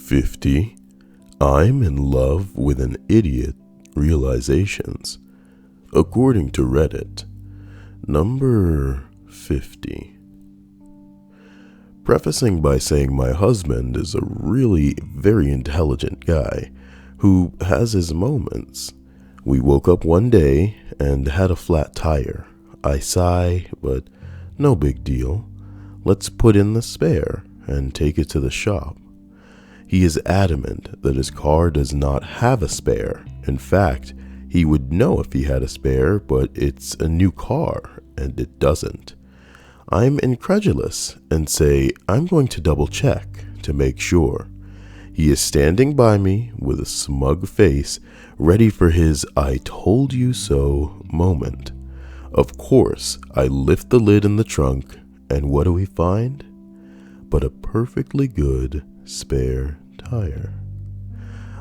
50. I'm in love with an idiot realizations. According to Reddit. Number 50. Prefacing by saying my husband is a really very intelligent guy who has his moments. We woke up one day and had a flat tire. I sigh, but no big deal. Let's put in the spare and take it to the shop. He is adamant that his car does not have a spare. In fact, he would know if he had a spare, but it's a new car and it doesn't. I'm incredulous and say I'm going to double check to make sure. He is standing by me with a smug face, ready for his I told you so moment. Of course, I lift the lid in the trunk, and what do we find? But a perfectly good spare tire.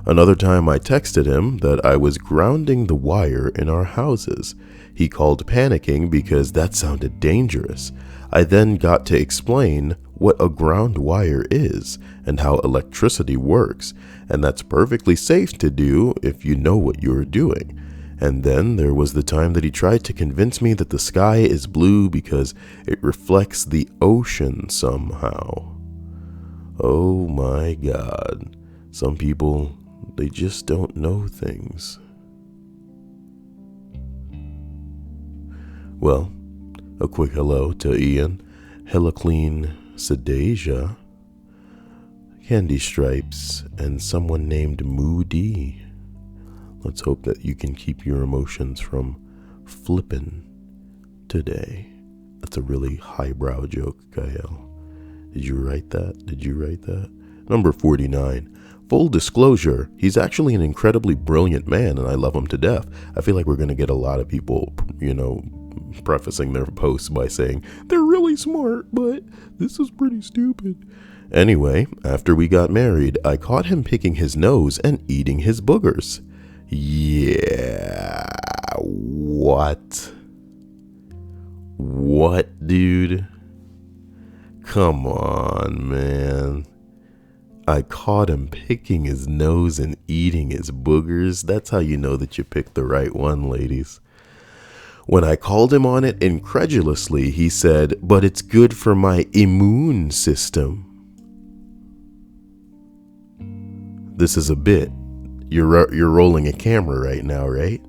Another time I texted him that I was grounding the wire in our houses. He called panicking because that sounded dangerous. I then got to explain what a ground wire is and how electricity works, and that's perfectly safe to do if you know what you're doing. And then there was the time that he tried to convince me that the sky is blue because it reflects the ocean somehow. Oh my God. Some people, they just don't know things. Well, a quick hello to Ian, Hella Clean, Sedasia, Candy Stripes, and someone named Moody. Let's hope that you can keep your emotions from flipping today. That's a really highbrow joke, Kyle. Did you write that? Number 49. Full disclosure, he's actually an incredibly brilliant man and I love him to death. I feel like we're going to get a lot of people, prefacing their posts by saying, they're really smart, but this is pretty stupid. Anyway, after we got married, I caught him picking his nose and eating his boogers. Yeah, what? What, dude? Come on, man. I caught him picking his nose and eating his boogers. That's how you know that you picked the right one, ladies. When I called him on it incredulously, he said, but it's good for my immune system. This is a bit. You're rolling a camera right now, right?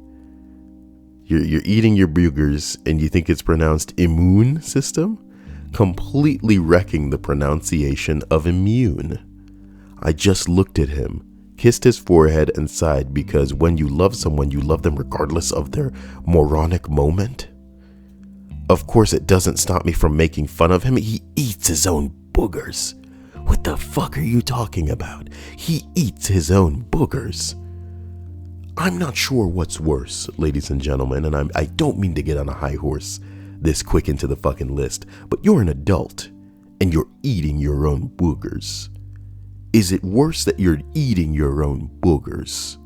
You're eating your boogers and you think it's pronounced immune system? Completely wrecking the pronunciation of immune. I just looked at him, kissed his forehead and sighed because when you love someone, you love them regardless of their moronic moment. Of course, it doesn't stop me from making fun of him. He eats his own boogers. What the fuck are you talking about? He eats his own boogers. I'm not sure what's worse, ladies and gentlemen, and I don't mean to get on a high horse this quick into the fucking list, but you're an adult and you're eating your own boogers. Is it worse that you're eating your own boogers?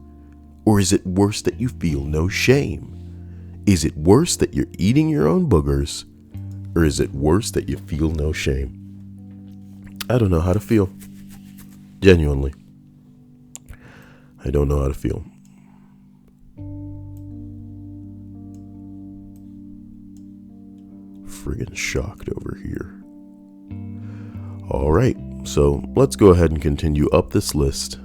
Or is it worse that you feel no shame? Is it worse that you're eating your own boogers? Or is it worse that you feel no shame? I don't know how to feel. Genuinely. I don't know how to feel. Friggin' shocked over here. All right. So let's go ahead and continue up this list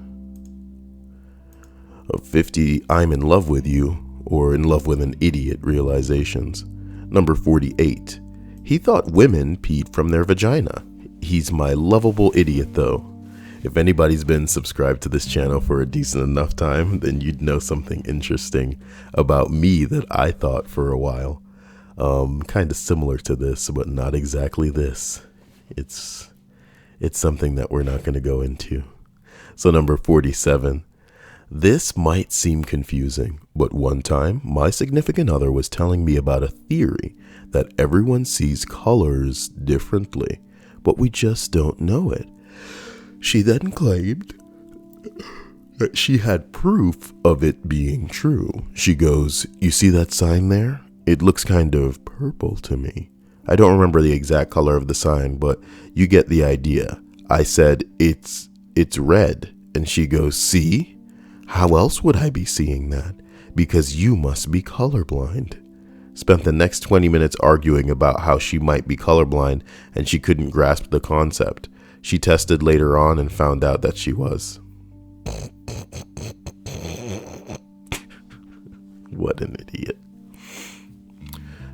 of 50 I'm in love with you or in love with an idiot realizations. Number 48. He thought women peed from their vagina. He's my lovable idiot though. If anybody's been subscribed to this channel for a decent enough time, then you'd know something interesting about me that I thought for a while. Kind of similar to this, but not exactly this. It's something that we're not going to go into. So number 47. This might seem confusing, but one time my significant other was telling me about a theory that everyone sees colors differently, but we just don't know it. She then claimed that she had proof of it being true. She goes, you see that sign there? It looks kind of purple to me. I don't remember the exact color of the sign, but you get the idea. I said, it's red. And she goes, see? How else would I be seeing that? Because you must be colorblind. Spent the next 20 minutes arguing about how she might be colorblind, and she couldn't grasp the concept. She tested later on and found out that she was. What an idiot.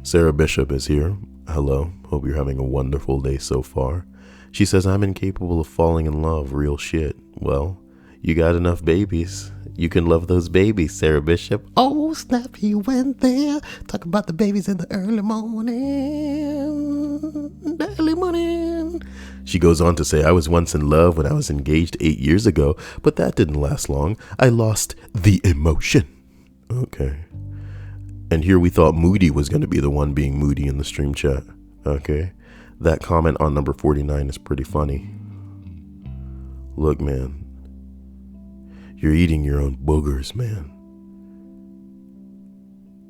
Sarah Bishop is here. Hello. Hope you're having a wonderful day so far. She says, I'm incapable of falling in love. Real shit. Well, you got enough babies. You can love those babies, Sarah Bishop. Oh, snap, he went there. Talk about the babies in the early morning. The early morning. She goes on to say, I was once in love when I was engaged 8 years ago, but that didn't last long. I lost the emotion. Okay. And here we thought Moody was going to be the one being moody in the stream chat. Okay. That comment on number 49 is pretty funny. Look, man. You're eating your own boogers, man.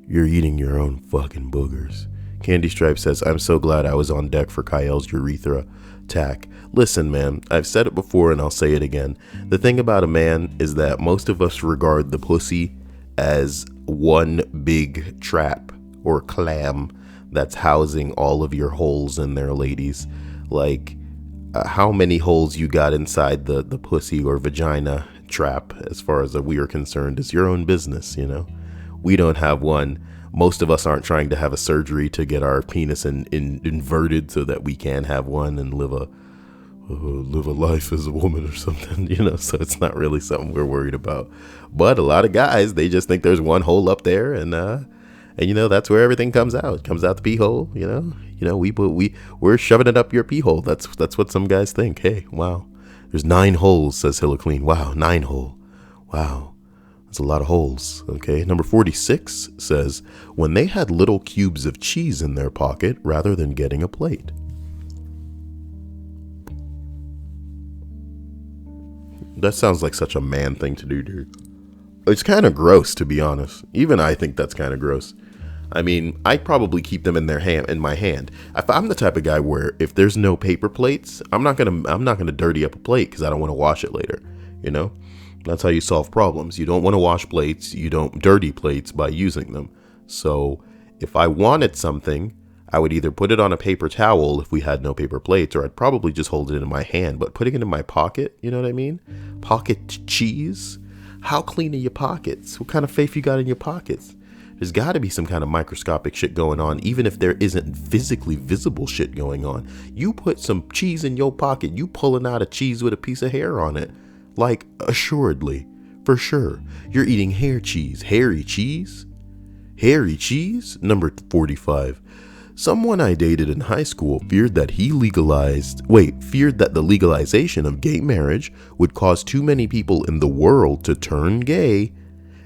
You're eating your own fucking boogers. Candy Stripe says, I'm so glad I was on deck for Kyle's urethra tack. Listen, man, I've said it before and I'll say it again. The thing about a man is that most of us regard the pussy as one big trap or clam that's housing all of your holes in there, ladies. Like, how many holes you got inside the pussy or vagina trap, as far as we are concerned, is your own business, you know? We don't have one. Most of us aren't trying to have a surgery to get our penis inverted so that we can have one and live a life as a woman or something, you know? So it's not really something we're worried about. But a lot of guys, they just think there's one hole up there, and you know, that's where everything comes out. It comes out the pee hole, you know? We're shoving it up your pee hole. That's what some guys think. Hey, wow. There's 9 holes, says Hillaclean. Wow, 9 hole. Wow. That's a lot of holes. Okay. Number 46 says, when they had little cubes of cheese in their pocket rather than getting a plate. That sounds like such a man thing to do, dude. It's kind of gross, to be honest. Even I think that's kind of gross. I mean, I'd probably keep them in my hand. If I'm the type of guy where if there's no paper plates, I'm not gonna dirty up a plate because I don't want to wash it later. You know, that's how you solve problems. You don't want to wash plates. You don't dirty plates by using them. So if I wanted something, I would either put it on a paper towel if we had no paper plates, or I'd probably just hold it in my hand. But putting it in my pocket, you know what I mean? Pocket cheese. How clean are your pockets? What kind of faith you got in your pockets? There's got to be some kind of microscopic shit going on, even if there isn't physically visible shit going on. You put some cheese in your pocket, you pulling out a cheese with a piece of hair on it. Like, assuredly, for sure. You're eating hair cheese. Hairy cheese? Hairy cheese? Number 45. Someone I dated in high school feared that the legalization of gay marriage would cause too many people in the world to turn gay.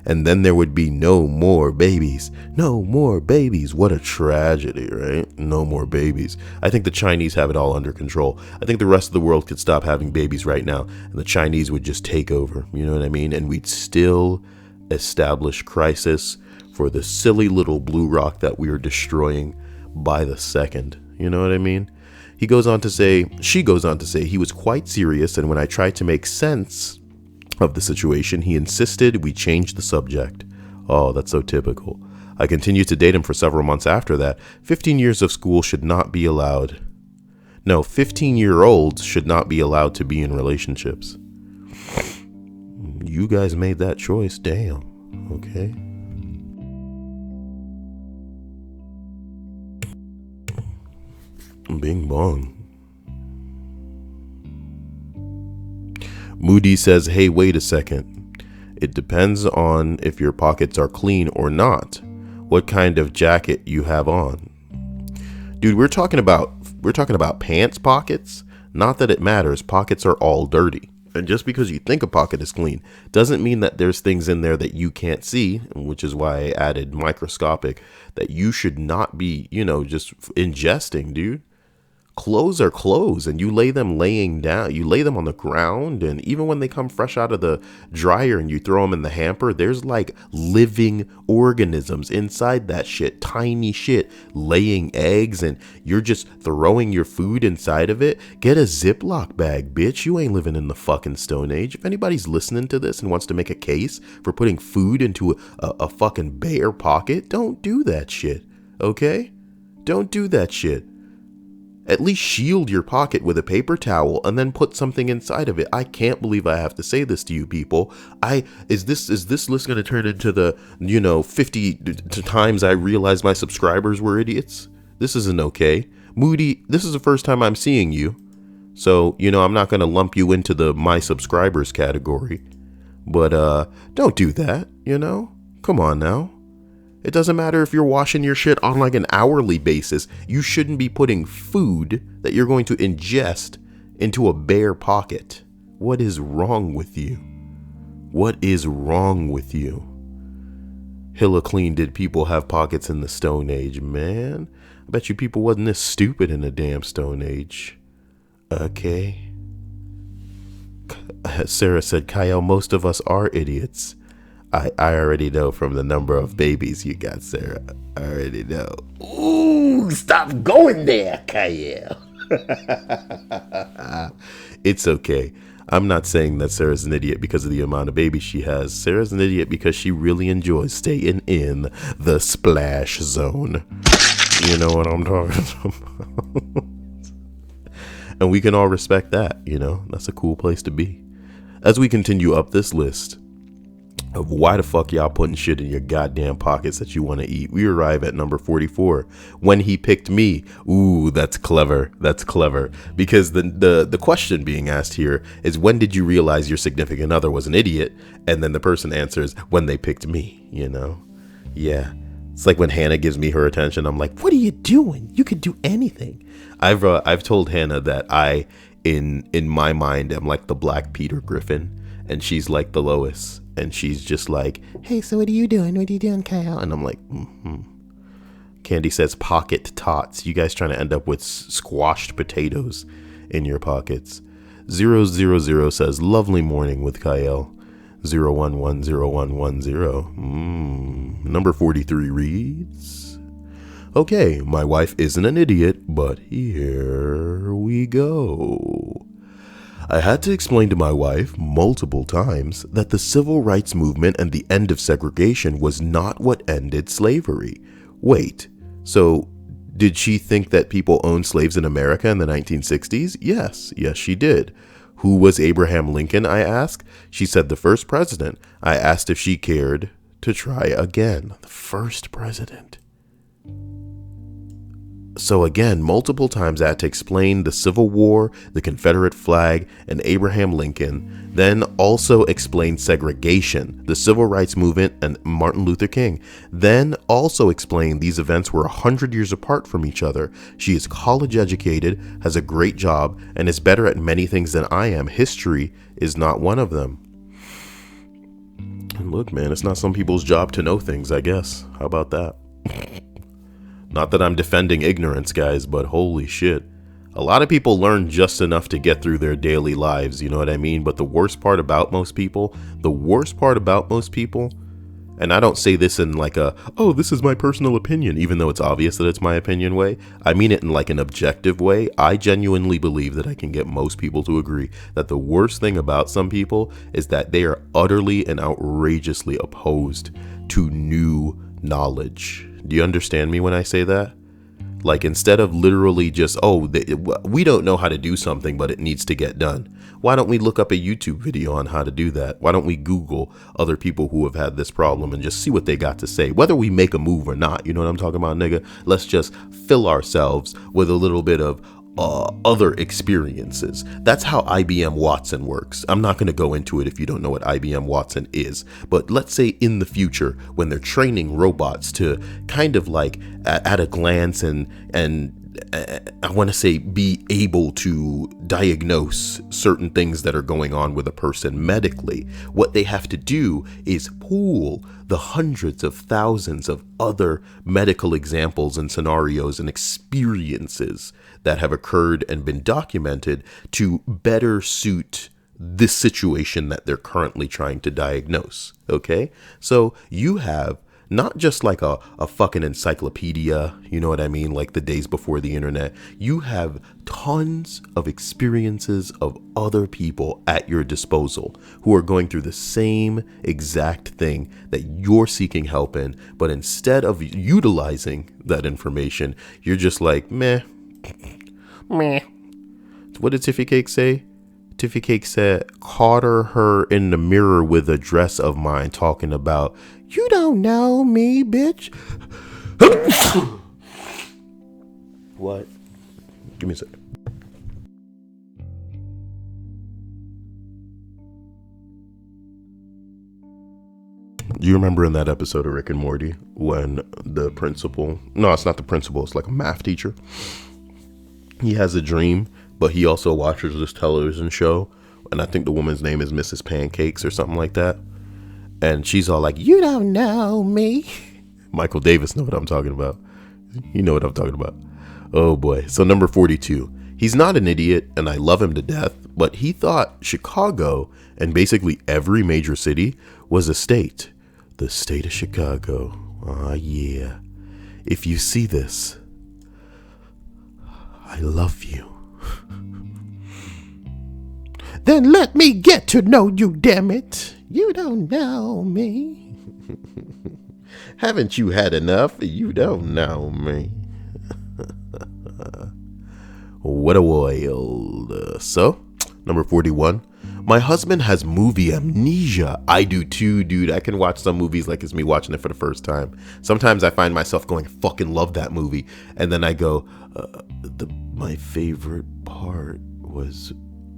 And then there would be no more babies. No more babies. What a tragedy, right? No more babies. I think the Chinese have it all under control. I think the rest of the world could stop having babies right now, and the Chinese would just take over. You know what I mean? And we'd still establish crisis for the silly little blue rock that we are destroying by the second. You know what I mean? She goes on to say, he was quite serious, and when I tried to make sense of the situation, he insisted we change the subject. Oh, that's so typical. I continued to date him for several months after that. 15 years of school should not be allowed. No, 15-year-olds should not be allowed to be in relationships. You guys made that choice. Damn. Okay. Bing bong. Moody says, hey, wait a second. It depends on if your pockets are clean or not. What kind of jacket you have on. Dude, we're talking about pants pockets. Not that it matters. Pockets are all dirty. And just because you think a pocket is clean doesn't mean that there's things in there that you can't see, which is why I added microscopic, that you should not be, just ingesting, dude. clothes are clothes, and you lay them laying down. You lay them on the ground, and even when they come fresh out of the dryer and you throw them in the hamper, there's like living organisms inside that shit, tiny shit, laying eggs, and you're just throwing your food inside of it. Get a Ziploc bag, bitch. You ain't living in the fucking Stone Age. If anybody's listening to this and wants to make a case for putting food into a fucking bare pocket, don't do that shit, okay? Don't do that shit. At least shield your pocket with a paper towel and then put something inside of it. I can't believe I have to say this to you people. Is this list going to turn into the, 50 times I realized my subscribers were idiots? This isn't okay. Moody, this is the first time I'm seeing you. So, I'm not going to lump you into the my subscribers category. But don't do that, Come on now. It doesn't matter if you're washing your shit on like an hourly basis. You shouldn't be putting food that you're going to ingest into a bare pocket. What is wrong with you? What is wrong with you? Hilla clean did people have pockets in the Stone Age, man? I bet you people wasn't this stupid in the damn Stone Age. Okay. Sarah said, Kyle, most of us are idiots. I already know from the number of babies you got, Sarah. I already know. Ooh, stop going there, Kyle. It's okay. I'm not saying that Sarah's an idiot because of the amount of babies she has. Sarah's an idiot because she really enjoys staying in the splash zone. You know what I'm talking about? And we can all respect that, That's a cool place to be. As we continue up this list of why the fuck y'all putting shit in your goddamn pockets that you want to eat, we arrive at number 44. When he picked me. Ooh, that's clever. That's clever. Because the question being asked here is, when did you realize your significant other was an idiot? And then the person answers, when they picked me, Yeah. It's like when Hannah gives me her attention, I'm like, what are you doing? You could do anything. I've told Hannah that I, in my mind, am like the Black Peter Griffin, and she's like the Lois. And she's just like, hey, so what are you doing? What are you doing, Kyle? And I'm like, Candy says pocket tots. You guys trying to end up with squashed potatoes in your pockets. 000 says, lovely morning with Kyle. 0110110. Number 43 reads, okay, my wife isn't an idiot, but here we go. I had to explain to my wife multiple times that the civil rights movement and the end of segregation was not what ended slavery. Wait, so did she think that people owned slaves in America in the 1960s? Yes, she did. Who was Abraham Lincoln, I asked. She said the first president. I asked if she cared to try again. The first president. So again, multiple times I had to explain the Civil War, the Confederate flag, and Abraham Lincoln, then also explain segregation, the Civil Rights Movement, and Martin Luther King, then also explain these events were 100 years apart from each other. She is college educated, has a great job, and is better at many things than I am. History is not one of them. And look, man, it's not some people's job to know things, I guess. How about that? Not that I'm defending ignorance, guys, but holy shit. A lot of people learn just enough to get through their daily lives, you know what I mean? But the worst part about most people, and I don't say this in like oh, this is my personal opinion, even though it's obvious that it's my opinion way. I mean it in like an objective way. I genuinely believe that I can get most people to agree that the worst thing about some people is that they are utterly and outrageously opposed to new knowledge. Do you understand me when I say that? Like, instead of literally just, we don't know how to do something, but it needs to get done. Why don't we look up a YouTube video on how to do that? Why don't we Google other people who have had this problem and just see what they got to say, whether we make a move or not? You know what I'm talking about, nigga? Let's just fill ourselves with a little bit of other experiences. That's how IBM Watson works. I'm not going to go into it if you don't know what IBM Watson is, but let's say in the future when they're training robots to kind of like at a glance and I want to say, be able to diagnose certain things that are going on with a person medically. What they have to do is pool the hundreds of thousands of other medical examples and scenarios and experiences that have occurred and been documented to better suit this situation that they're currently trying to diagnose. Okay? So you have not just like a fucking encyclopedia, you know what I mean? Like the days before the internet. You have tons of experiences of other people at your disposal who are going through the same exact thing that you're seeking help in. But instead of utilizing that information, you're just like, meh. What did Tiffy Cake say? Tiffy Cake said, caught her in the mirror with a dress of mine talking about, you don't know me, bitch. What? Give me a second. Do you remember in that episode of Rick and Morty when the principal, no, it's not the principal, it's like a math teacher. He has a dream, but he also watches this television show. And I think the woman's name is Mrs. Pancakes or something like that. And she's all like, you don't know me. Michael Davis know what I'm talking about. You know what I'm talking about. Oh boy. So number 42. He's not an idiot and I love him to death, but he thought Chicago and basically every major city was a state. The state of Chicago. Ah, yeah. If you see this, I love you. Then let me get to know you, damn it. You don't know me. Haven't you had enough? You don't know me. What a wild. So, number 41. My husband has movie amnesia. I do too, dude. I can watch some movies like it's me watching it for the first time. Sometimes I find myself going, I fucking love that movie. And then I go, my favorite part was...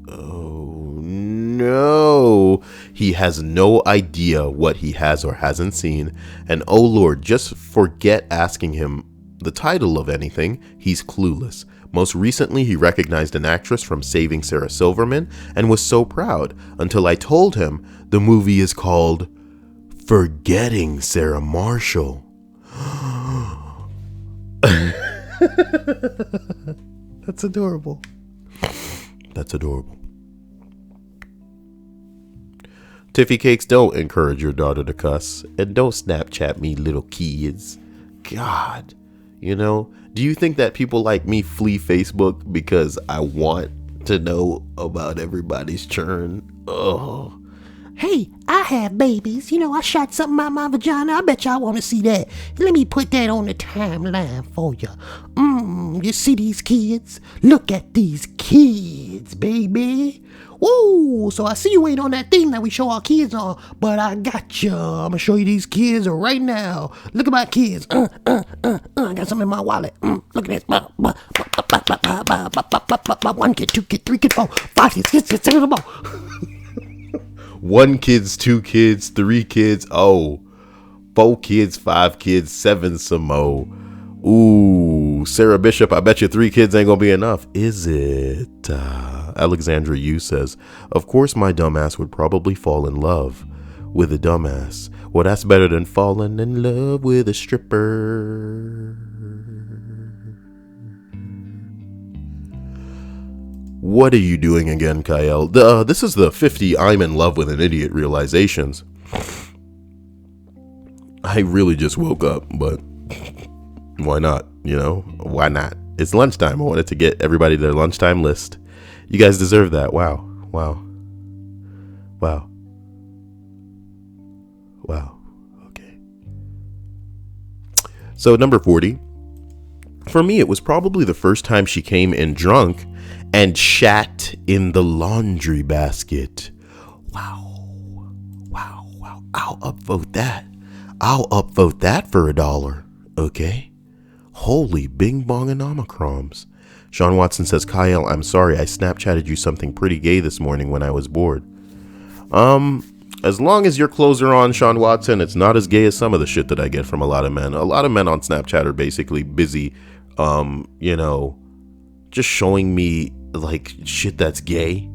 Oh no, he has no idea what he has or hasn't seen. And oh Lord, just forget asking him the title of anything. He's clueless. Most recently, he recognized an actress from Saving Sarah Silverman and was so proud until I told him the movie is called Forgetting Sarah Marshall. That's adorable. That's adorable. Tiffy Cakes, don't encourage your daughter to cuss. And don't Snapchat me, little kids. God, you know, do you think that people like me flee Facebook because I want to know about everybody's churn? Oh. Hey, I have babies. You know, I shot something out my vagina. I bet y'all want to see that. Let me put that on the timeline for you. You see these kids? Look at these kids, baby. Whoa, so I see you ain't on that thing that we show our kids on, but I got you. I'm going to show you these kids right now. Look at my kids. I got some in my wallet. Look at this. 1 kid, 2 kid, 3 kid, 4, 5 kids, 6 kids, 7 more. 1 kids, 2 kids, 3 kids, 4 kids, 5 kids, 7 some more. Ooh, Sarah Bishop, I bet you 3 kids ain't gonna be enough. Is it? Alexandra Yu says, of course my dumbass would probably fall in love with a dumbass. Well, that's better than falling in love with a stripper. What are you doing again, Kyle? This is the 50 I'm in love with an idiot realizations. I really just woke up, but why not? You know, why not? It's lunchtime. I wanted to get everybody their lunchtime list. You guys deserve that. Wow. Okay. So number 40. For me, it was probably the first time she came in drunk and shat in the laundry basket. Wow. I'll upvote that. For $1. Okay. Holy bing bong and omicrons. Sean Watson says, Kyle, I'm sorry. I Snapchatted you something pretty gay this morning when I was bored. As long as your clothes are on, Sean Watson, it's not as gay as some of the shit that I get from a lot of men. A lot of men on Snapchat are basically busy you know, just showing me like shit that's gay.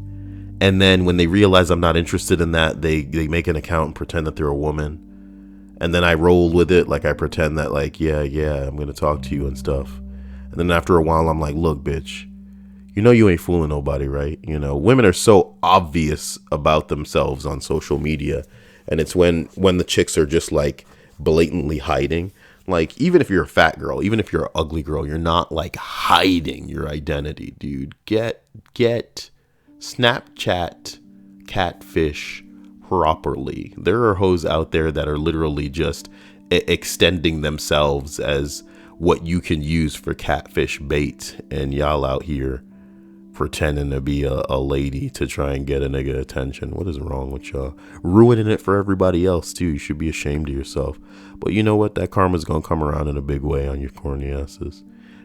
And then when they realize I'm not interested in that, they make an account and pretend that they're a woman. And then I roll with it. Like I pretend that like, yeah, I'm going to talk to you and stuff. And then after a while, I'm like, look, bitch, you know, you ain't fooling nobody, right? You know, women are so obvious about themselves on social media. And it's when the chicks are just like blatantly hiding. Like, even if you're a fat girl, even if you're an ugly girl, you're not like hiding your identity, dude. Get Snapchat catfish properly. There are hoes out there that are literally just extending themselves as what you can use for catfish bait, and y'all out here pretending to be a lady to try and get a nigga attention. What is wrong with y'all? Ruining it for everybody else too. You should be ashamed of yourself. But you know what? That karma's gonna come around in a big way on your corny asses.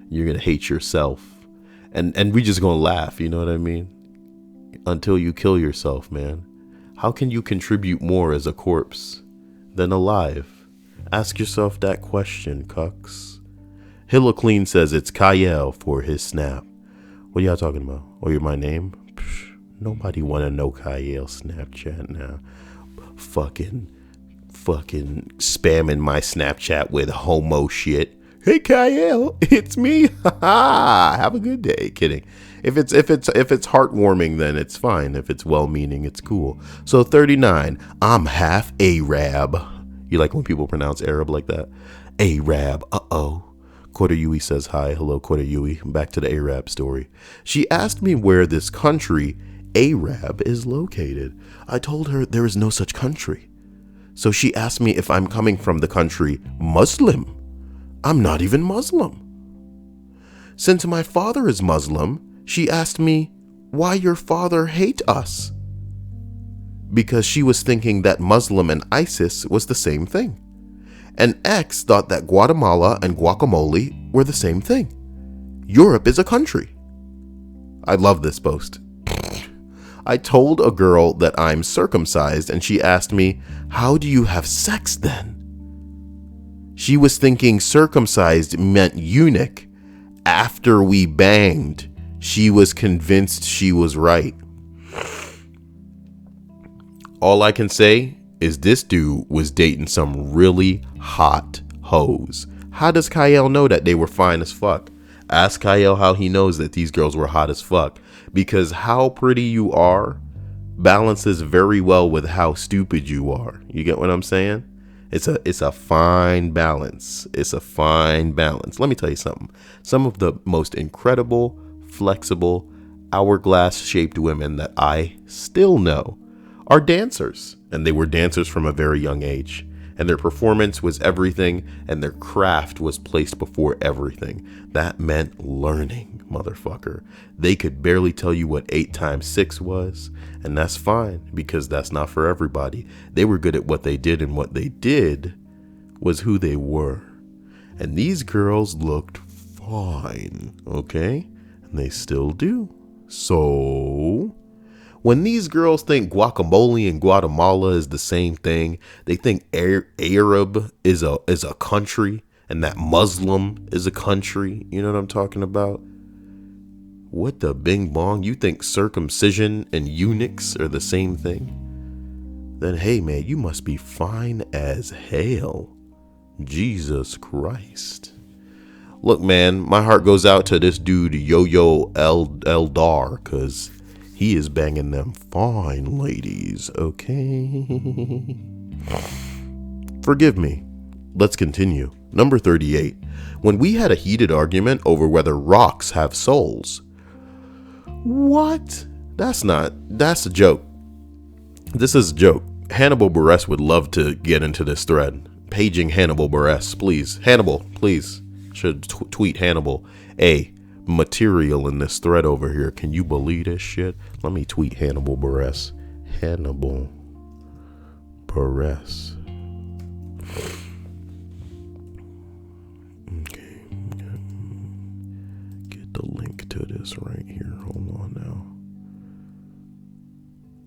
You're gonna hate yourself, and we just gonna laugh. You know what I mean? Until you kill yourself, man. How can you contribute more as a corpse than alive? Ask yourself that question, cucks. Hilloclean says it's Kyle for his snap. What are y'all talking about? Oh, you're my name? Psh, nobody want to know Kyle's Snapchat now. Fucking spamming my Snapchat with homo shit. Hey Kyle, it's me. Have a good day. Kidding. If it's heartwarming, then it's fine. If it's well-meaning, it's cool. So 39. I'm half Arab. You like when people pronounce Arab like that? Arab. Uh-oh. Quarter Yui says hi. Hello, Quarter Yui. Back to the Arab story. She asked me where this country, Arab, is located. I told her there is no such country. So she asked me if I'm coming from the country Muslim. I'm not even Muslim. Since my father is Muslim, she asked me why your father hate us. Because she was thinking that Muslim and ISIS was the same thing. An ex thought that Guatemala and guacamole were the same thing. Europe is a country. I love this post. I told a girl that I'm circumcised and she asked me, how do you have sex then? She was thinking circumcised meant eunuch. After we banged, she was convinced she was right. All I can say is this dude was dating some really hot hoes. How does Kyle know that they were fine as fuck? Ask Kyle how he knows that these girls were hot as fuck. Because how pretty you are balances very well with how stupid you are. You get what I'm saying? It's a fine balance. It's a fine balance. Let me tell you something. Some of the most incredible, flexible, hourglass-shaped women that I still know are dancers. And they were dancers from a very young age. And their performance was everything, and their craft was placed before everything. That meant learning, motherfucker. They could barely tell you what 8 times 6 was, and that's fine, because that's not for everybody. They were good at what they did, and what they did was who they were. And these girls looked fine, okay? And they still do. So when these girls think guacamole and Guatemala is the same thing, they think Arab is a country and that Muslim is a country. You know what I'm talking about? What the bing bong? You think circumcision and eunuchs are the same thing? Then hey man, you must be fine as hell. Jesus Christ. Look man, my heart goes out to this dude Yo-Yo Eldar, cause he is banging them fine ladies, okay? Forgive me. Let's continue. Number 38. When we had a heated argument over whether rocks have souls. What? That's a joke. This is a joke. Hannibal Buress would love to get into this thread. Paging Hannibal Buress, please. Hannibal, please. Should tweet Hannibal. Material in this thread over here. Can you believe this shit? Let me tweet Hannibal Buress. Hannibal Buress. Okay. Get the link to this right here. Hold on now.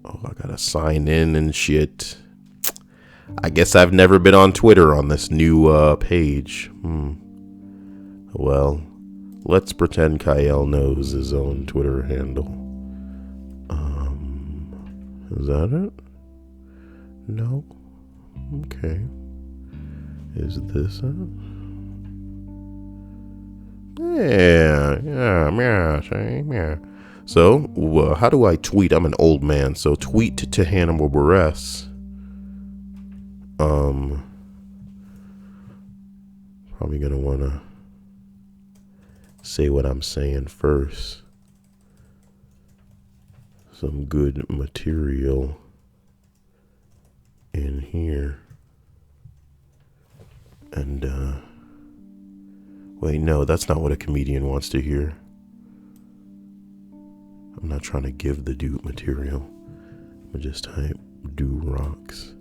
Oh, I gotta sign in and shit. I guess I've never been on Twitter on this new page. Well, Let's pretend Kyle knows his own Twitter handle. Is that it? No. Okay. Is this it? Yeah. So, how do I tweet? I'm an old man, so tweet to Hannibal Buress. Probably gonna wanna say what I'm saying first. Some good material in here. And, wait, no, that's not what a comedian wants to hear. I'm not trying to give the dude material. I'm just type, do rocks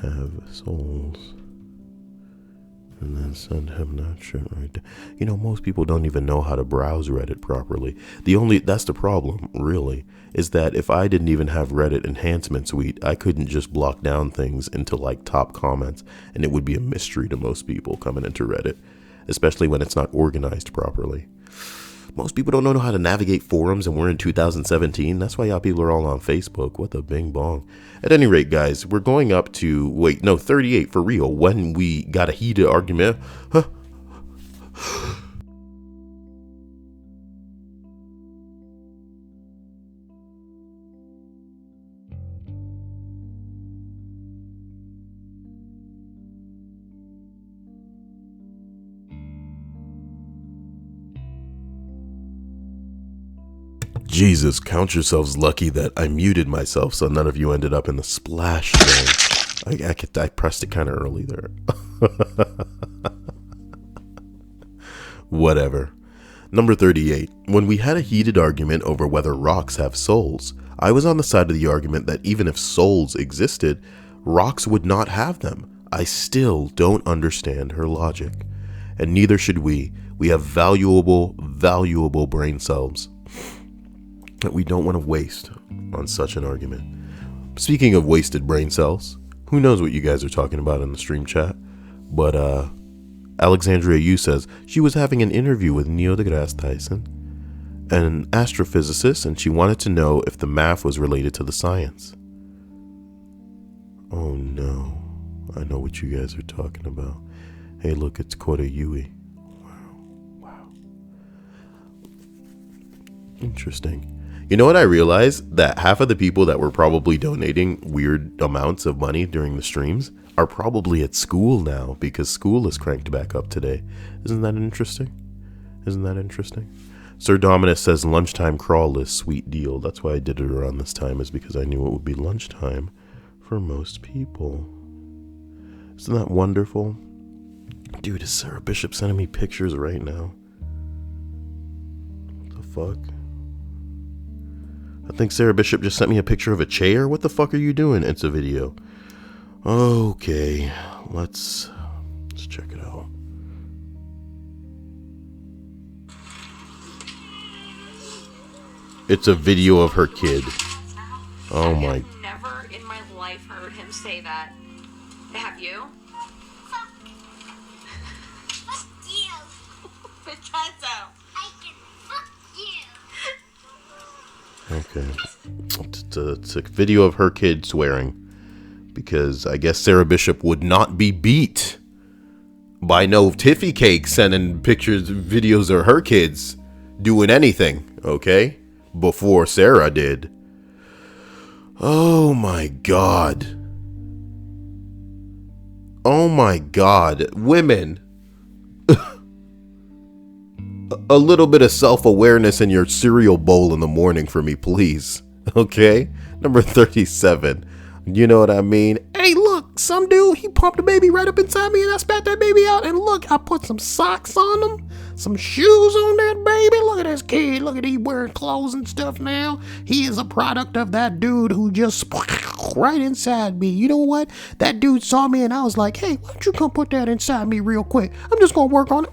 have souls? And then send him that shit right there. You know, most people don't even know how to browse Reddit properly. That's the problem, really, is that if I didn't even have Reddit enhancement suite, I couldn't just block down things into like top comments, and it would be a mystery to most people coming into Reddit, especially when it's not organized properly. Most people don't know how to navigate forums, and we're in 2017. That's why y'all people are all on Facebook. What the bing bong. At any rate, guys, we're going up to, 38 for real. When we got a heated argument. Jesus, count yourselves lucky that I muted myself so none of you ended up in the splash zone. I pressed it kind of early there. Whatever. Number 38. When we had a heated argument over whether rocks have souls, I was on the side of the argument that even if souls existed, rocks would not have them. I still don't understand her logic. And neither should we. We have valuable brain cells that we don't want to waste on such an argument. Speaking of wasted brain cells, who knows what you guys are talking about in the stream chat, but Alexandria Yu says she was having an interview with Neil deGrasse Tyson, an astrophysicist, and she wanted to know if the math was related to the science. Oh no, I know what you guys are talking about. Hey look, it's Kota Yui. Wow. Interesting. You know what I realized? That half of the people that were probably donating weird amounts of money during the streams are probably at school now because school is cranked back up today. Isn't that interesting? Sir Dominus says lunchtime crawl is sweet deal. That's why I did it around this time, is because I knew it would be lunchtime for most people. Isn't that wonderful? Dude, is Sarah Bishop sending me pictures right now? What the fuck? I think Sarah Bishop just sent me a picture of a chair. What the fuck are you doing? It's a video. Okay, let's check it out. It's a video of her kid. Oh my. I've never in my life heard him say that. Have you? Fuck you. Picasso. I can fuck you. Okay. It's a video of her kid swearing. Because I guess Sarah Bishop would not be beat by no Tiffy cake sending pictures, videos of her kids doing anything, okay? Before Sarah did. Oh my God. Oh my God. Women. A little bit of self-awareness in your cereal bowl in the morning for me, please. Okay? Number 37. You know what I mean? Hey, look, some dude, he pumped a baby right up inside me and I spat that baby out. And look, I put some socks on him, some shoes on that baby. Look at this kid. Look at he wearing clothes and stuff now. He is a product of that dude who just right inside me. You know what? That dude saw me and I was like, hey, why don't you come put that inside me real quick? I'm just going to work on it.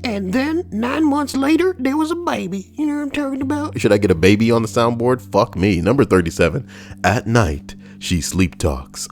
And then 9 months later, there was a baby. You know what I'm talking about? Should I get a baby on the soundboard? Fuck me. Number 37. At night, she sleep talks.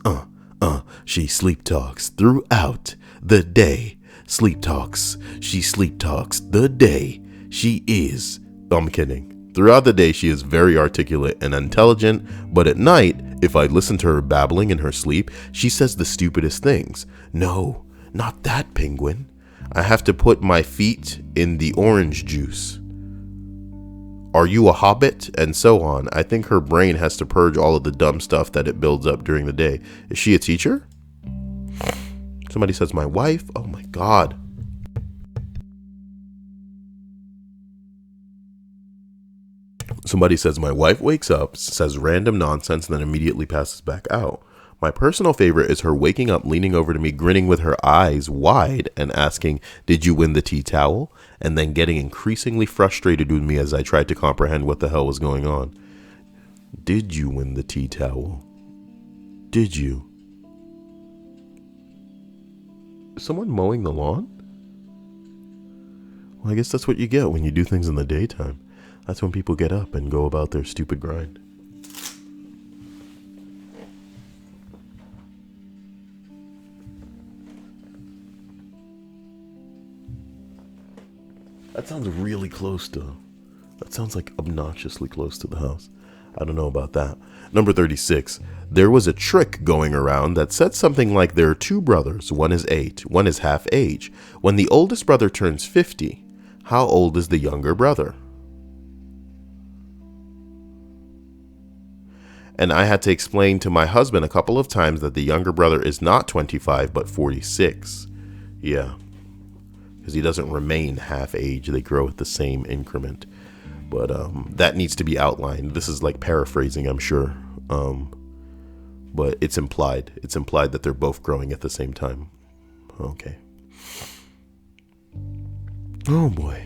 She sleep talks throughout the day sleep talks. She sleep talks the day she is. I'm kidding. Throughout the day, she is very articulate and intelligent, but at night, if I listen to her babbling in her sleep, she says the stupidest things. No, not that, penguin. I have to put my feet in the orange juice. Are you a hobbit? And so on. I think her brain has to purge all of the dumb stuff that it builds up during the day. Is she a teacher? Somebody says my wife. Oh my God. Somebody says my wife wakes up, says random nonsense, and then immediately passes back out. My personal favorite is her waking up, leaning over to me, grinning with her eyes wide and asking, "Did you win the tea towel?" And then getting increasingly frustrated with me as I tried to comprehend what the hell was going on. Did you win the tea towel? Did you? Is someone mowing the lawn? Well, I guess that's what you get when you do things in the daytime. That's when people get up and go about their stupid grind. That sounds really close to... That sounds like obnoxiously close to the house. I don't know about that. Number 36. There was a trick going around that said something like there are two brothers. One is 8. One is half age. When the oldest brother turns 50, how old is the younger brother? And I had to explain to my husband a couple of times that the younger brother is not 25, but 46. Yeah. Because he doesn't remain half age. They grow at the same increment. But that needs to be outlined. This is like paraphrasing, I'm sure. But it's implied. It's implied that they're both growing at the same time. Okay. Oh boy.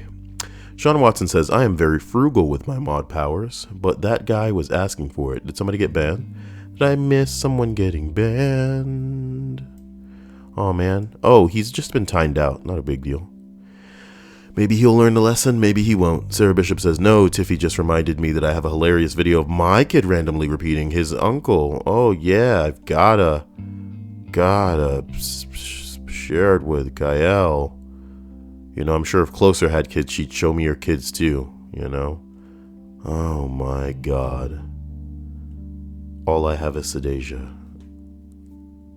Sean Watson says, I am very frugal with my mod powers, but that guy was asking for it. Did somebody get banned? Did I miss someone getting banned? Oh man. Oh, he's just been timed out. Not a big deal. Maybe he'll learn the lesson, maybe he won't. Sarah Bishop says, no, Tiffy just reminded me that I have a hilarious video of my kid randomly repeating his uncle. Oh yeah, I've gotta share it with Gael. You know, I'm sure if Closer had kids, she'd show me her kids too, you know? Oh my God. All I have is Sedasia.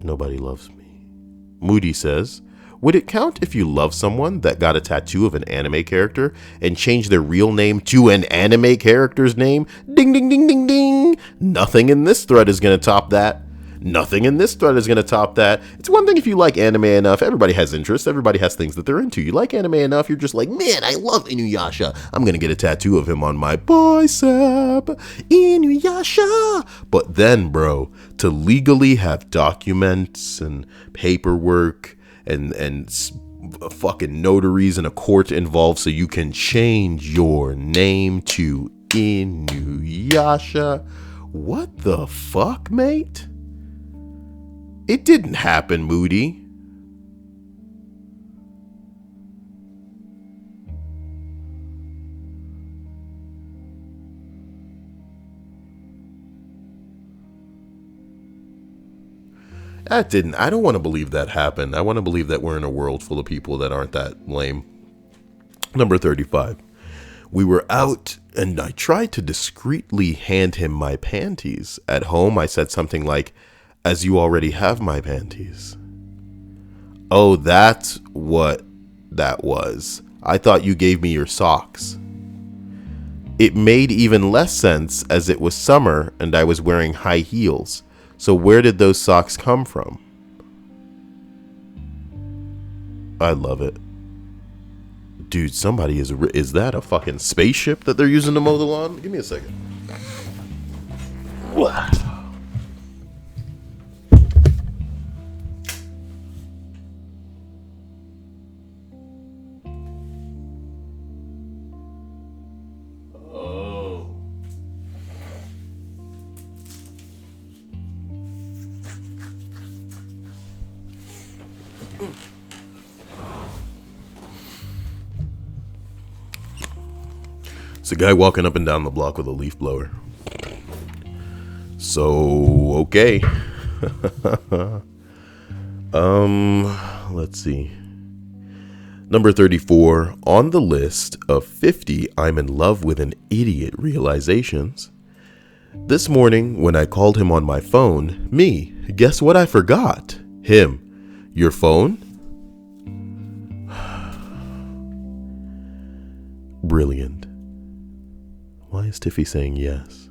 Nobody loves me. Moody says, would it count if you love someone that got a tattoo of an anime character and changed their real name to an anime character's name? Ding, ding, ding, ding, ding. Nothing in this thread is going to top that. Nothing in this thread is going to top that. It's one thing if you like anime enough. Everybody has interests. Everybody has things that they're into. You like anime enough, you're just like, man, I love Inuyasha. I'm going to get a tattoo of him on my bicep. Inuyasha. But then, bro, to legally have documents and paperwork and fucking notaries and a court involved so you can change your name to Inuyasha. What the fuck, mate? It didn't happen, Moody. That didn't. I don't want to believe that happened. I want to believe that we're in a world full of people that aren't that lame. Number 35. We were out and I tried to discreetly hand him my panties. At home, I said something like, as you already have my panties. Oh, that's what that was. I thought you gave me your socks. It made even less sense as it was summer and I was wearing high heels. So where did those socks come from? I love it. Dude, somebody is that a fucking spaceship that they're using to mow the lawn? Give me a second. Wow. It's a guy walking up and down the block with a leaf blower. So, okay. let's see. Number 34, on the list of 50 I'm in love with an idiot realizations. This morning, when I called him on my phone, me, guess what I forgot? Him. Your phone? Brilliant. Why is Tiffy saying yes?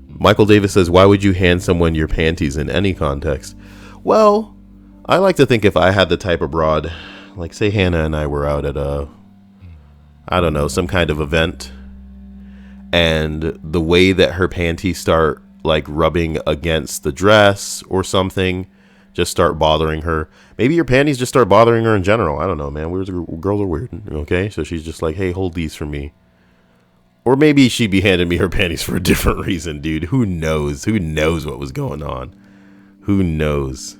Michael Davis says, why would you hand someone your panties in any context? Well, I like to think if I had the type of broad, like say Hannah and I were out at some kind of event, and the way that her panties start like rubbing against the dress or something, just start bothering her. Maybe your panties just start bothering her in general. I don't know, man. Girls are weird, okay? So she's just like, hey, hold these for me. Or maybe she'd be handing me her panties for a different reason, dude. Who knows? Who knows what was going on? Who knows?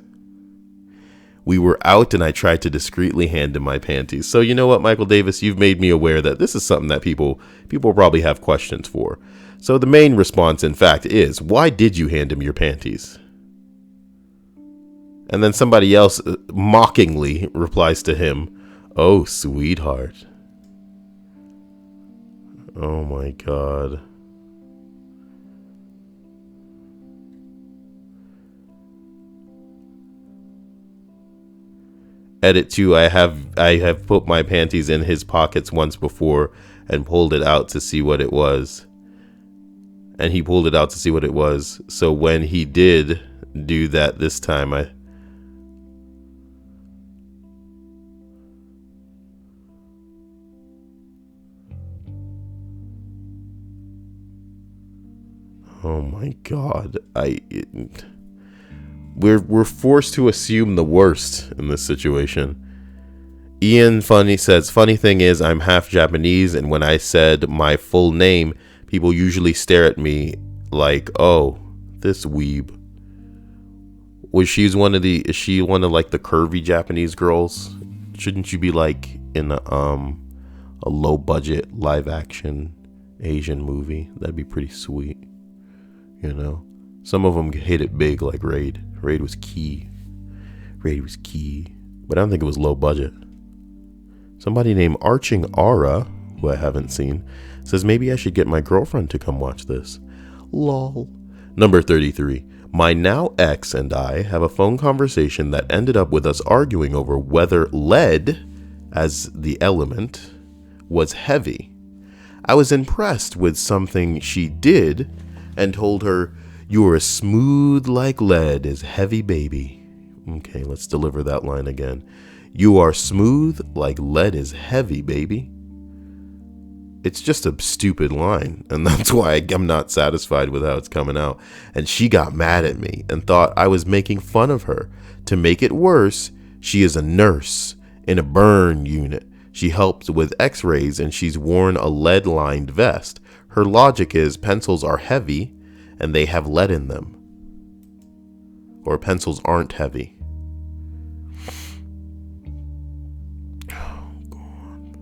We were out and I tried to discreetly hand him my panties. So you know what, Michael Davis? You've made me aware that this is something that people probably have questions for. So the main response, in fact, is, why did you hand him your panties? And then somebody else mockingly replies to him, oh, sweetheart. Oh my God. Edit 2, I have put my panties in his pockets once before and pulled it out to see what it was. And he pulled it out to see what it was. So when he did do that this time, oh my God, we're forced to assume the worst in this situation. Ian Funny says, funny thing is I'm half Japanese, and when I said my full name, people usually stare at me like, oh, this weeb. Is she one of like the curvy Japanese girls? Shouldn't you be like in a low budget live action Asian movie? That'd be pretty sweet. You know, some of them hit it big like Raid. Raid was key. But I don't think it was low budget. Somebody named Arching Aura, who I haven't seen, says maybe I should get my girlfriend to come watch this. Lol. Number 33. My now ex and I have a phone conversation that ended up with us arguing over whether lead, as the element, was heavy. I was impressed with something she did and told her, you are as smooth like lead as heavy, baby. Okay, let's deliver that line again. You are smooth like lead is heavy, baby. It's just a stupid line, and that's why I'm not satisfied with how it's coming out. And she got mad at me and thought I was making fun of her. To make it worse, she is a nurse in a burn unit. She helps with x-rays, and she's worn a lead-lined vest. Her logic is pencils are heavy and they have lead in them. Or pencils aren't heavy. Oh, God.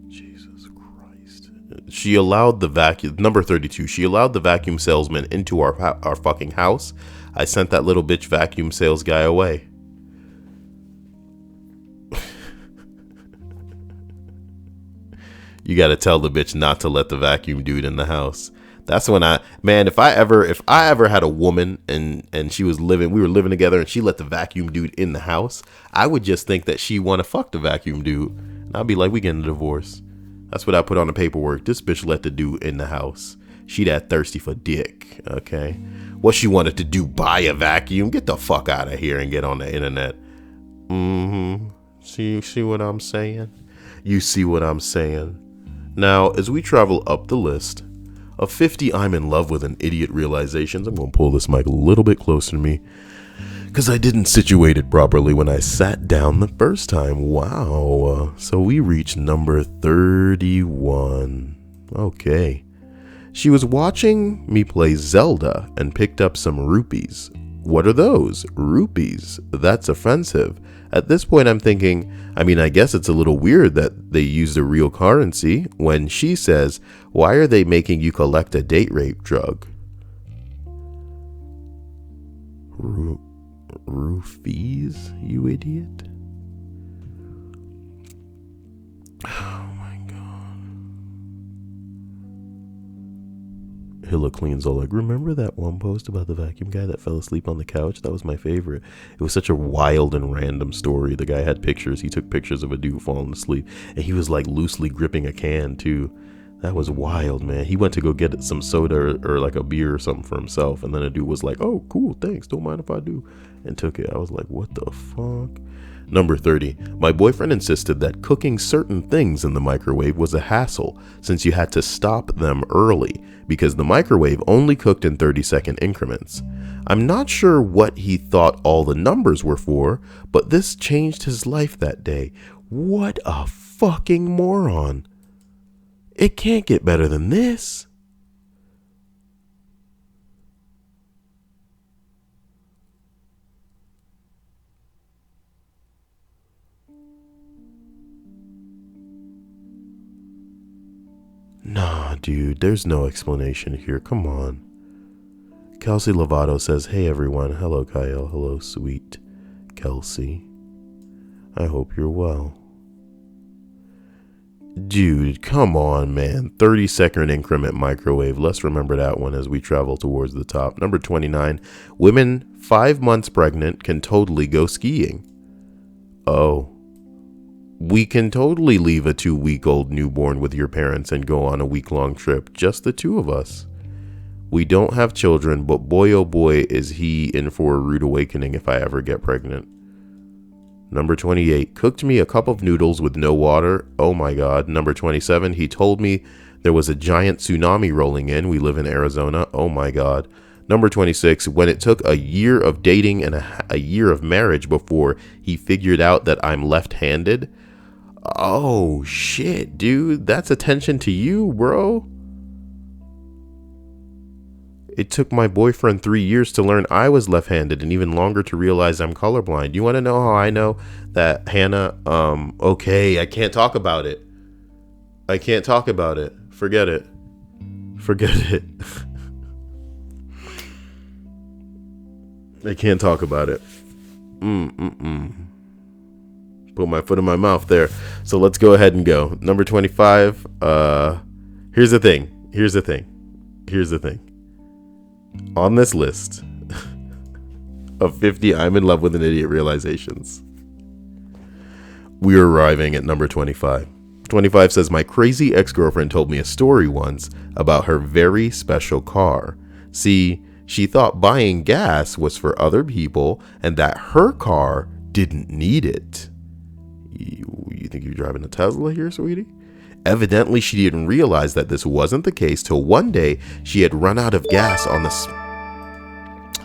Jesus Christ. She allowed the vacuum, number 32, she allowed the vacuum salesman into our fucking house. I sent that little bitch vacuum sales guy away. You got to tell the bitch not to let the vacuum dude in the house. That's when if I ever had a woman and we were living together and she let the vacuum dude in the house, I would just think that she want to fuck the vacuum dude. And I'd be like, we getting a divorce. That's what I put on the paperwork. This bitch let the dude in the house. She that thirsty for dick. Okay. What she wanted to do, buy a vacuum? Get the fuck out of here and get on the internet. See what I'm saying? You see what I'm saying? Now, as we travel up the list of 50 I'm in love with an idiot realizations, I'm going to pull this mic a little bit closer to me because I didn't situate it properly when I sat down the first time. Wow. So we reached number 31. Okay. She was watching me play Zelda and picked up some rupees. What are those? Rupees. That's offensive. At this point, I'm thinking, I guess it's a little weird that they used a real currency when she says, why are they making you collect a date rape drug? Rupies, you idiot. Oh my god. Hilla Clean's all like, remember that one post about the vacuum guy that fell asleep on the couch? That was my favorite. It was such a wild and random story. The guy had pictures. He took pictures of a dude falling asleep, and he was like loosely gripping a can too. That was wild, man. He went to go get some soda or like a beer or something for himself, and then a dude was like, oh, cool, thanks, don't mind if I do, and took it. I was like, what the fuck? Number 30. My boyfriend insisted that cooking certain things in the microwave was a hassle since you had to stop them early because the microwave only cooked in 30-second increments. I'm not sure what he thought all the numbers were for, but this changed his life that day. What a fucking moron. It can't get better than this. Nah, dude, there's no explanation here. Come on. Kelsey Lovato says, hey everyone. Hello, Kyle. Hello, sweet Kelsey. I hope you're well. Dude, come on, man. 30-second increment microwave. Let's remember that one as we travel towards the top. Number 29. Women 5 months pregnant can totally go skiing. Oh. We can totally leave a 2-week-old newborn with your parents and go on a week-long trip. Just the two of us. We don't have children, but boy oh boy is he in for a rude awakening if I ever get pregnant. Number 28, cooked me a cup of noodles with no water. Oh my god. Number 27, he told me there was a giant tsunami rolling in. We live in Arizona. Oh my god. Number 26, when it took a year of dating and a year of marriage before he figured out that I'm left-handed. Oh shit, dude. That's attention to you, bro. It took my boyfriend 3 years to learn I was left-handed and even longer to realize I'm colorblind. You want to know how I know that, Hannah? Okay, I can't talk about it. I can't talk about it. Forget it. Forget it. I can't talk about it. Put my foot in my mouth there. So let's go ahead and go. Number 25. Here's the thing. On this list of 50 I'm in love with an idiot realizations, we're arriving at number 25. 25 says, my crazy ex-girlfriend told me a story once about her very special car. See, she thought buying gas was for other people and that her car didn't need it. You think you're driving a Tesla here, sweetie? Evidently, she didn't realize that this wasn't the case till one day she had run out of gas on the...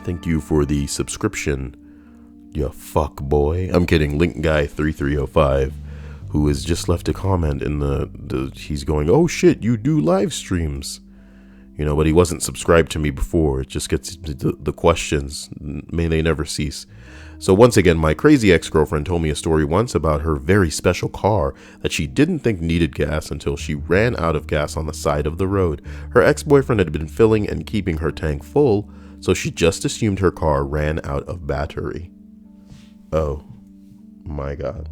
Thank you for the subscription, you fuck boy. I'm kidding. Link guy 3305, who has just left a comment in the he's going, oh shit, you do live streams. You know, but he wasn't subscribed to me before. It just gets the questions. May they never cease. So once again, my crazy ex-girlfriend told me a story once about her very special car that she didn't think needed gas until she ran out of gas on the side of the road. Her ex-boyfriend had been filling and keeping her tank full, so she just assumed her car ran out of battery. Oh my god.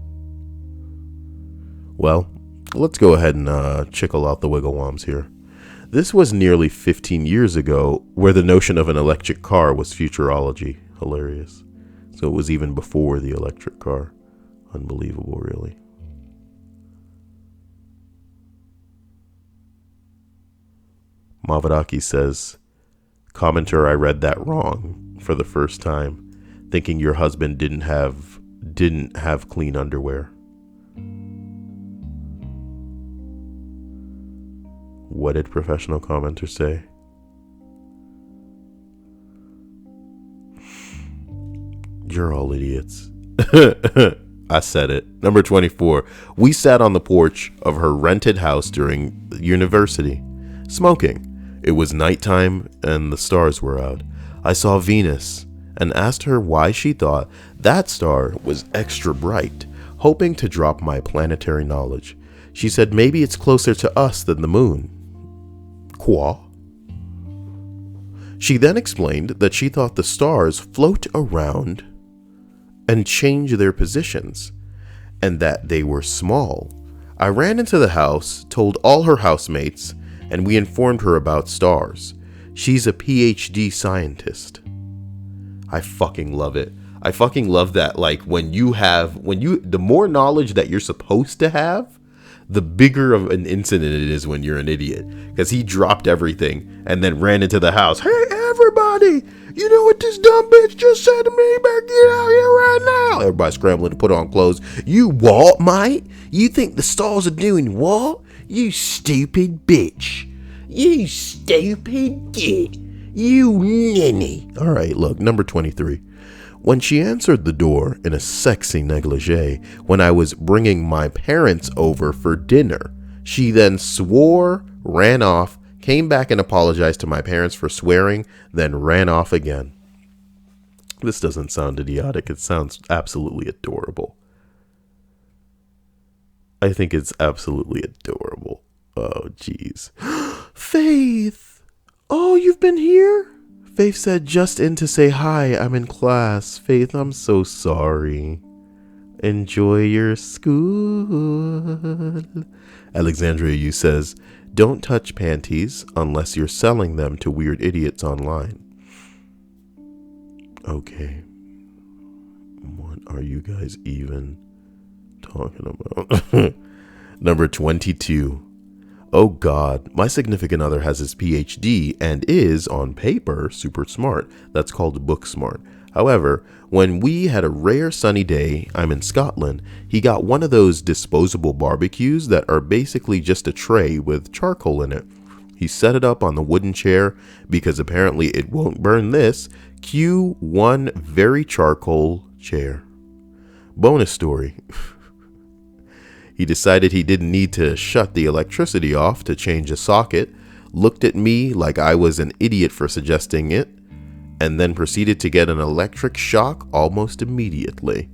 Well, let's go ahead and chickle out the wiggle-woms here. This was nearly 15 years ago, where the notion of an electric car was futurology. Hilarious. So it was even before the electric car. Unbelievable, really. Mavaraki says, commenter, I read that wrong for the first time, thinking your husband didn't have clean underwear. What did professional commenter say? You're all idiots. I said it. Number 24. We sat on the porch of her rented house during university, smoking. It was nighttime and the stars were out. I saw Venus and asked her why she thought that star was extra bright, hoping to drop my planetary knowledge. She said maybe it's closer to us than the moon. Quoi? She then explained that she thought the stars float around and change their positions, and that they were small. I ran into the house, told all her housemates, and we informed her about stars. She's a PhD scientist. I fucking love it. I fucking love that. Like, the more knowledge that you're supposed to have, the bigger of an incident it is when you're an idiot. Because he dropped everything and then ran into the house. Hey, everybody, you know what this dumb bitch just said to me? Better get out here right now. Everybody scrambling to put on clothes. You what, mate? You think the stars are doing what? You stupid bitch. You stupid git. You ninny. All right, look, number 23. When she answered the door in a sexy negligee when I was bringing my parents over for dinner, she then swore, ran off, came back and apologized to my parents for swearing, then ran off again. This doesn't sound idiotic. It sounds absolutely adorable. I think it's absolutely adorable. Oh, jeez. Faith! Oh, you've been here? Faith said, just in to say hi. I'm in class. Faith, I'm so sorry. Enjoy your school. Alexandria U says, don't touch panties unless you're selling them to weird idiots online. Okay. What are you guys even talking about? Number 22. Oh God, my significant other has his PhD and is, on paper, super smart. That's called book smart. However, when we had a rare sunny day, I'm in Scotland, he got one of those disposable barbecues that are basically just a tray with charcoal in it. He set it up on the wooden chair because apparently it won't burn this. Cue one very charcoal chair. Bonus story. He decided he didn't need to shut the electricity off to change a socket, looked at me like I was an idiot for suggesting it, and then proceeded to get an electric shock almost immediately.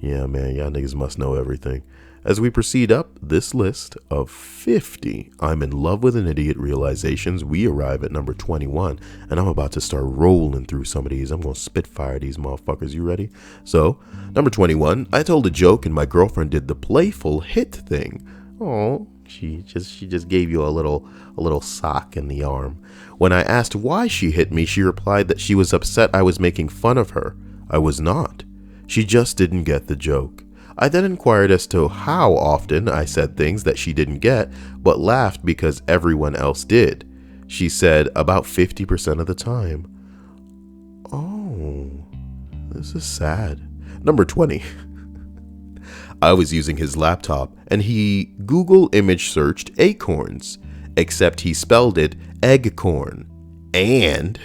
Yeah, man, y'all niggas must know everything. As we proceed up this list of 50 I'm in love with an idiot realizations, we arrive at number 21, and I'm about to start rolling through some of these. I'm going to spitfire these motherfuckers. You ready? So, number 21, I told a joke and my girlfriend did the playful hit thing. Oh, she just gave you a little sock in the arm. When I asked why she hit me, she replied that she was upset I was making fun of her. I was not. She just didn't get the joke. I then inquired as to how often I said things that she didn't get, but laughed because everyone else did. She said about 50% of the time. Oh, this is sad. Number 20. I was using his laptop and he Google image searched acorns, except he spelled it eggcorn. And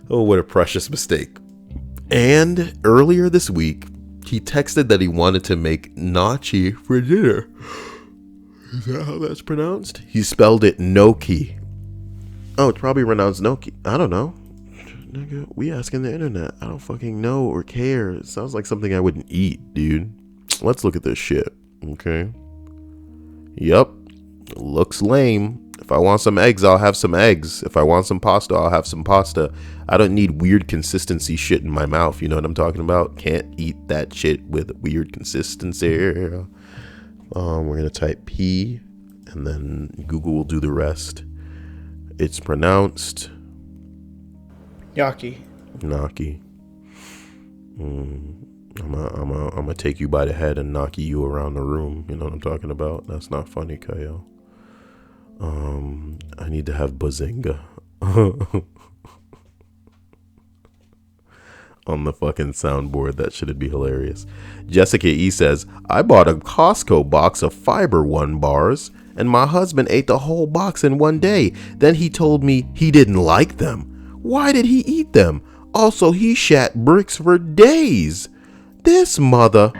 oh, what a precious mistake. And earlier this week, he texted that he wanted to make Gnocchi for dinner. Is that how that's pronounced? He spelled it Gnocchi. Oh, it's probably pronounced Gnocchi. I don't know. Nigga, we asking the internet. I don't fucking know or care. It sounds like something I wouldn't eat, dude. Let's look at this shit, okay? Yup. Looks lame. If I want some eggs, I'll have some eggs. If I want some pasta, I'll have some pasta. I don't need weird consistency shit in my mouth. You know what I'm talking about? Can't eat that shit with weird consistency. We're going to type P and then Google will do the rest. It's pronounced Gnocchi. Gnocchi. I'm gonna take you by the head and knock you around the room. You know what I'm talking about? That's not funny, Kyle. I need to have Bazinga on the fucking soundboard. That should be hilarious. Jessica E says, I bought a Costco box of Fiber One bars and my husband ate the whole box in one day. Then he told me he didn't like them. Why did he eat them? Also, he shat bricks for days. This mother...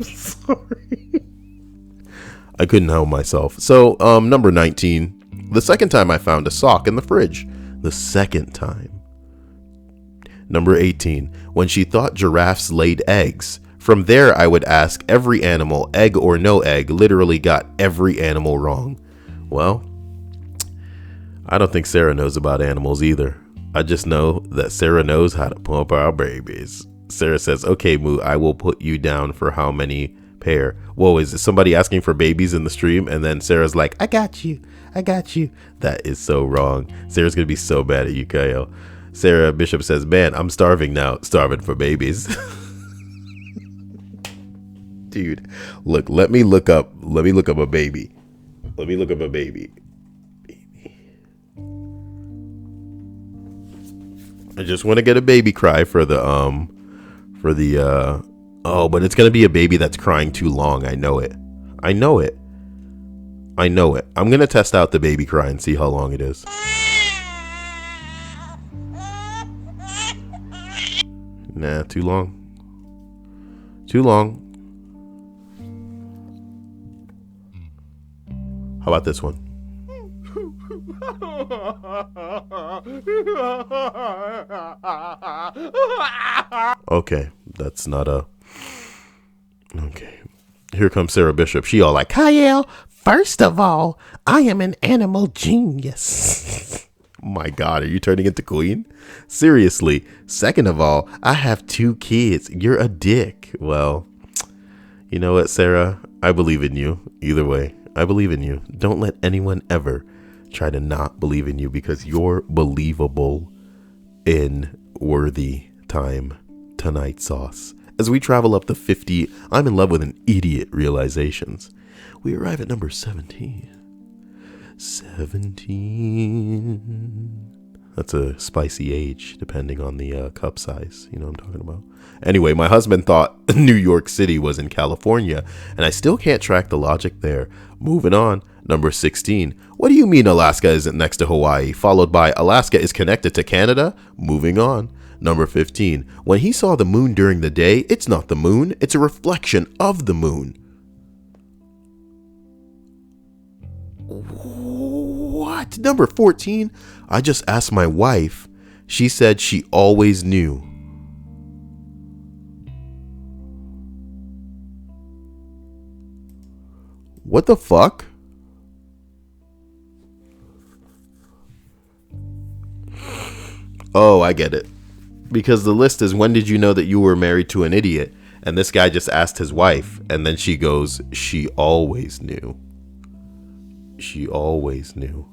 Sorry. I couldn't help myself. So, number 19. The second time I found a sock in the fridge. The second time. Number 18. When she thought giraffes laid eggs. From there, I would ask every animal, egg or no egg, literally got every animal wrong. Well, I don't think Sarah knows about animals either. I just know that Sarah knows how to pump our babies. Sarah says, okay, Moo, I will put you down for how many pair. Whoa, is it somebody asking for babies in the stream? And then Sarah's like, I got you. I got you. That is so wrong. Sarah's going to be so mad at you, Kyle. Sarah Bishop says, man, I'm starving now. Starving for babies. Dude, look, let me look up a baby. Let me look up a baby. I just want to get a baby cry for the oh, but it's going to be a baby that's crying too long. I know it. I know it. I know it. I'm going to test out the baby cry and see how long it is. Nah, too long. Too long. How about this one? Okay, that's not a... Okay. Here comes Sarah Bishop. She all like, Kyle, first of all, I am an animal genius. My God, are you turning into Queen? Seriously. Second of all, I have 2 kids. You're a dick. Well, you know what, Sarah? I believe in you. Either way, I believe in you. Don't let anyone ever try to not believe in you, because you're believable in worthy time tonight sauce. As we travel up the 50 I'm in love with an idiot realizations, we arrive at number 17. 17. That's a spicy age depending on the cup size. You know what I'm talking about. Anyway, my husband thought New York City was in California, and I still can't track the logic there. Moving on. Number 16. What do you mean Alaska isn't next to Hawaii? Followed by Alaska is connected to Canada? Moving on. Number 15. When he saw the moon during the day, it's not the moon. It's a reflection of the moon. What? Number 14. I just asked my wife. She said she always knew. What the fuck? Oh, I get it. Because the list is, when did you know that you were married to an idiot? And this guy just asked his wife. And then she goes, she always knew. She always knew.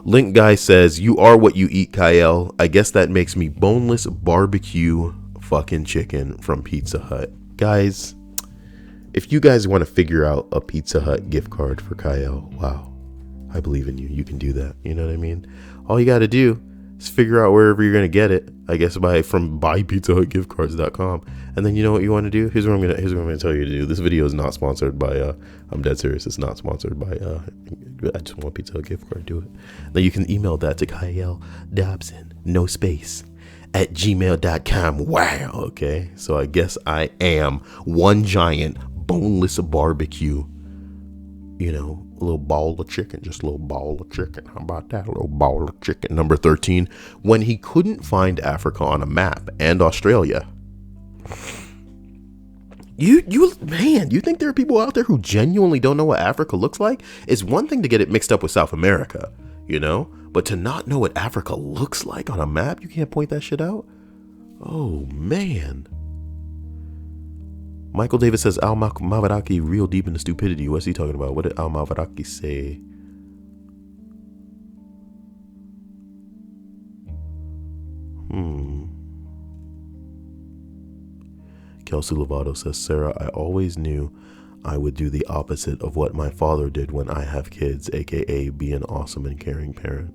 Link Guy says, you are what you eat, Kyle. I guess that makes me boneless barbecue fucking chicken from Pizza Hut. Guys, if you guys want to figure out a Pizza Hut gift card for Kyle, wow, I believe in you. You can do that. You know what I mean? All you got to do is figure out wherever you're going to get it. I guess from buypizzahutgiftcards.com. And then you know what you want to do? Here's what I'm going to tell you to do. This video is not sponsored by, I'm dead serious. It's not sponsored by, I just want a Pizza Hut gift card. Do it. Then you can email that to Kyle Dobson, no space, at gmail.com. Wow. Okay. So I guess I am one giant boneless barbecue, you know, a little ball of chicken, just a little ball of chicken. How about that? A little ball of chicken. Number 13, when he couldn't find Africa on a map and Australia. Man, you think there are people out there who genuinely don't know what Africa looks like? It's one thing to get it mixed up with South America, you know, but to not know what Africa looks like on a map, you can't point that shit out. Oh, man. Michael Davis says Al Mavaraki real deep into stupidity. What's he talking about? What did Al Mavaraki say? Kelsey Lovato says, Sarah, I always knew I would do the opposite of what my father did when I have kids, aka be an awesome and caring parent.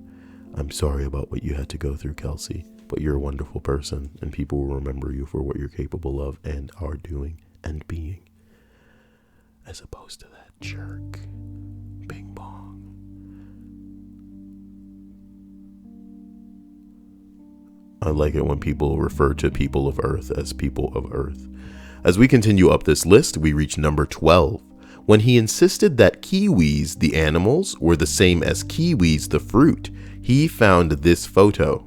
I'm sorry about what you had to go through, Kelsey, but you're a wonderful person, and people will remember you for what you're capable of and are doing and being, as opposed to that jerk. Bing bong. I like it when people refer to people of Earth as people of Earth. As we continue up this list, we reach number 12. When he insisted that kiwis, the animals, were the same as kiwis, the fruit, he found this photo.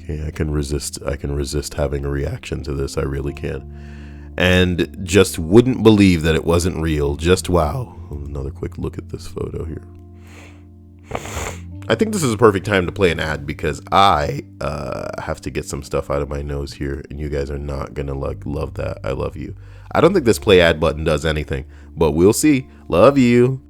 Okay, I can resist having a reaction to this. I really can. And just wouldn't believe that it wasn't real. Just wow. Another quick look at this photo here. I think this is a perfect time to play an ad because I have to get some stuff out of my nose here, and you guys are not gonna love that. I love you. I don't think this play ad button does anything, but we'll see. Love you.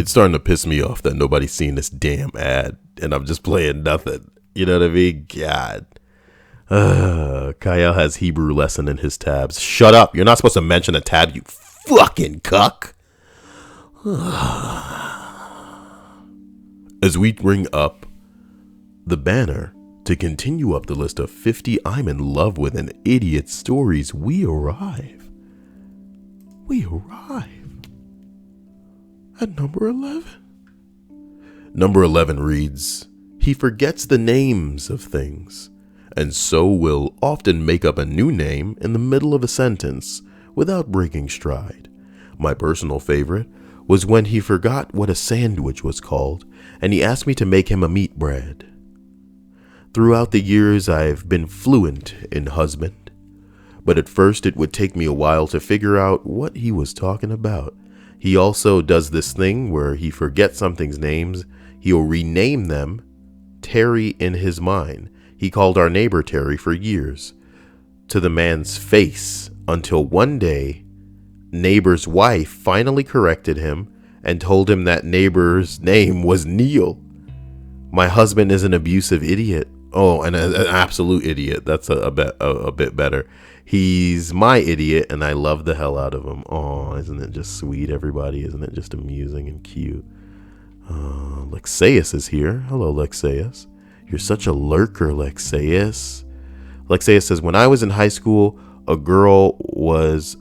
It's starting to piss me off that nobody's seen this damn ad and I'm just playing nothing. You know what I mean? God. Kyle has Hebrew lesson in his tabs. Shut up. You're not supposed to mention a tab, you fucking cuck. As we bring up the banner to continue up the list of 50 I'm in love with an idiot stories, we arrive at number 11. Number 11 reads, he forgets the names of things, and so will often make up a new name in the middle of a sentence without breaking stride. My personal favorite was when he forgot what a sandwich was called, and he asked me to make him a meat bread. Throughout the years, I've been fluent in husband, but at first it would take me a while to figure out what he was talking about. He also does this thing where he forgets something's names. He'll rename them Terry in his mind. He called our neighbor Terry for years to the man's face until one day, neighbor's wife finally corrected him and told him that neighbor's name was Neil. My husband is an abusive idiot. Oh, and an absolute idiot. That's a bit better. He's my idiot, and I love the hell out of him. Oh, isn't it just sweet, everybody? Isn't it just amusing and cute? Lexeus is here. Hello, Lexeus. You're such a lurker, Lexeus. Lexeus says, when I was in high school, a girl was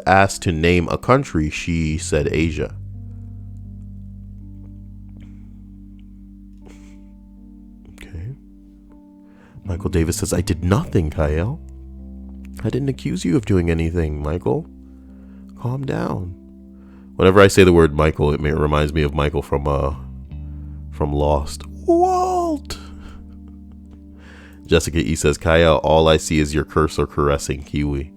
asked to name a country. She said Asia. Michael Davis says, I did nothing, Kyle. I didn't accuse you of doing anything, Michael. Calm down. Whenever I say the word Michael, it reminds me of Michael from Lost. Walt! Jessica E says, Kyle, all I see is your cursor caressing Kiwi.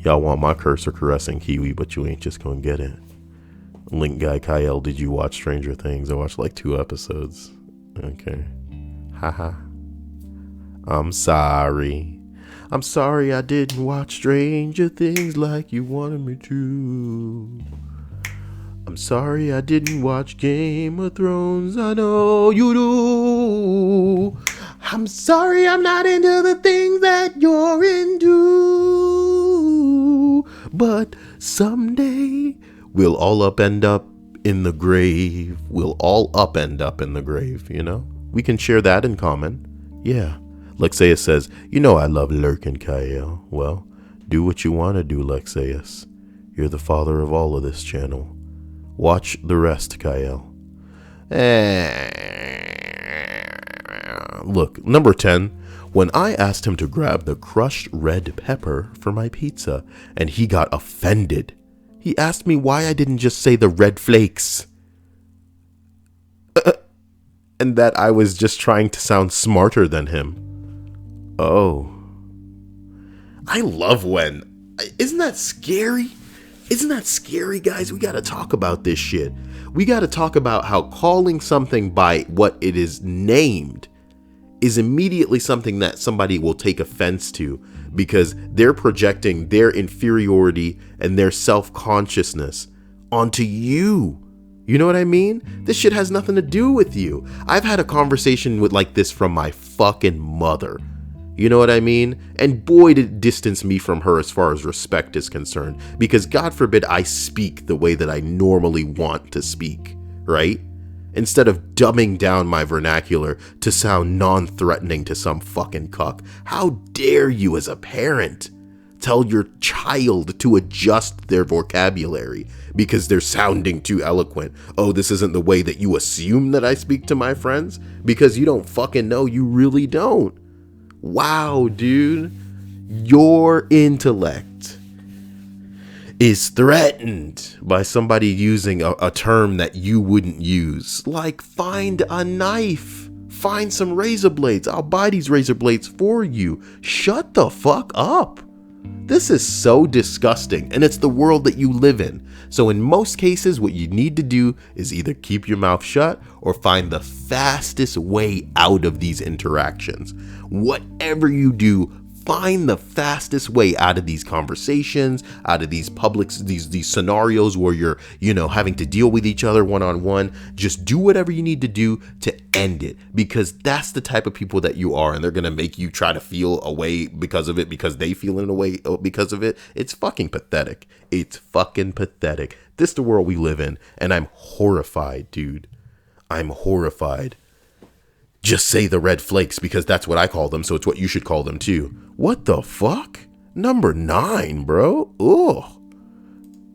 Y'all want my cursor caressing Kiwi, but you ain't just gonna get it. Link guy, Kyle, did you watch Stranger Things? I watched like 2 episodes. Okay. Haha. I'm sorry I didn't watch Stranger Things like you wanted me to. I'm sorry I didn't watch Game of Thrones. I know you do. I'm sorry I'm not into the things that you're into. But someday we'll all end up in the grave. We'll all end up in the grave, you know? We can share that in common. Yeah. Lexeus says, you know I love lurking, Kyle. Well, do what you want to do, Lexeus. You're the father of all of this channel. Watch the rest, Kyle. Look, number 10. When I asked him to grab the crushed red pepper for my pizza, and he got offended. He asked me why I didn't just say the red flakes. And that I was just trying to sound smarter than him. Oh. I love when... Isn't that scary? Isn't that scary, guys? We gotta talk about this shit. We gotta talk about how calling something by what it is named is immediately something that somebody will take offense to because they're projecting their inferiority and their self-consciousness onto you. You know what I mean? This shit has nothing to do with you. I've had a conversation with like this from my fucking mother. You know what I mean? And boy, did it distance me from her as far as respect is concerned. Because God forbid I speak the way that I normally want to speak, right? Instead of dumbing down my vernacular to sound non-threatening to some fucking cuck. How dare you as a parent tell your child to adjust their vocabulary because they're sounding too eloquent. Oh, this isn't the way that you assume that I speak to my friends? Because you don't fucking know. You really don't. Wow, dude. Your intellect is threatened by somebody using a term that you wouldn't use. Like, find a knife. Find some razor blades. I'll buy these razor blades for you. Shut the fuck up. This is so disgusting, and it's the world that you live in. So in most cases, what you need to do is either keep your mouth shut or find the fastest way out of these interactions. Whatever you do, find the fastest way out of these conversations, out of these these scenarios where you're, having to deal with each other one-on-one. Just do whatever you need to do to end it, because that's the type of people that you are, and they're going to make you try to feel a way because of it, because they feel in a way because of it. It's fucking pathetic. It's fucking pathetic. This is the world we live in, and I'm horrified, dude. I'm horrified. Just say the red flakes because that's what I call them, so it's what you should call them too. What the fuck? Number 9, bro. Ugh.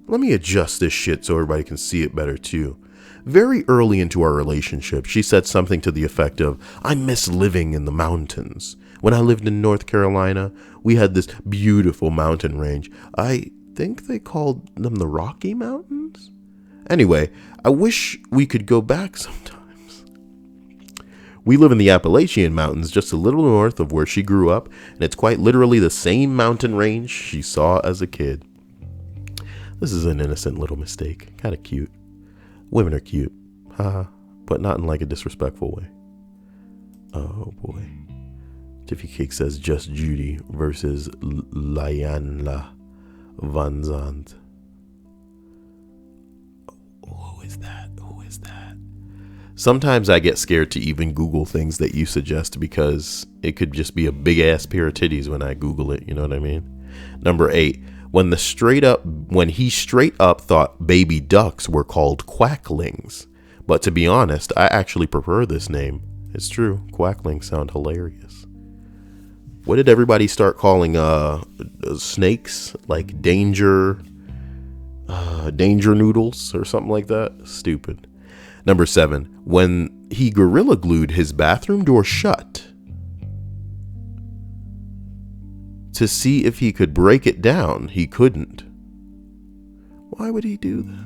Let me adjust this shit so everybody can see it better too. Very early into our relationship, she said something to the effect of, I miss living in the mountains. When I lived in North Carolina, we had this beautiful mountain range. I think they called them the Rocky Mountains? Anyway, I wish we could go back sometime. We live in the Appalachian Mountains, just a little north of where she grew up, and it's quite literally the same mountain range she saw as a kid. This is an innocent little mistake. Kind of cute. Women are cute. Haha. But not in like a disrespectful way. Oh boy. Tiffy Cake says Just Judy versus Lyanla Van Zandt. Who is that? Who is that? Sometimes I get scared to even Google things that you suggest because it could just be a big ass pair of titties when I Google it. You know what I mean? Number 8, when he straight up thought baby ducks were called quacklings. But to be honest, I actually prefer this name. It's true. Quacklings sound hilarious. What did everybody start calling snakes? Like danger noodles or something like that? Stupid. Number 7, when he gorilla glued his bathroom door shut to see if he could break it down, he couldn't. Why would he do that?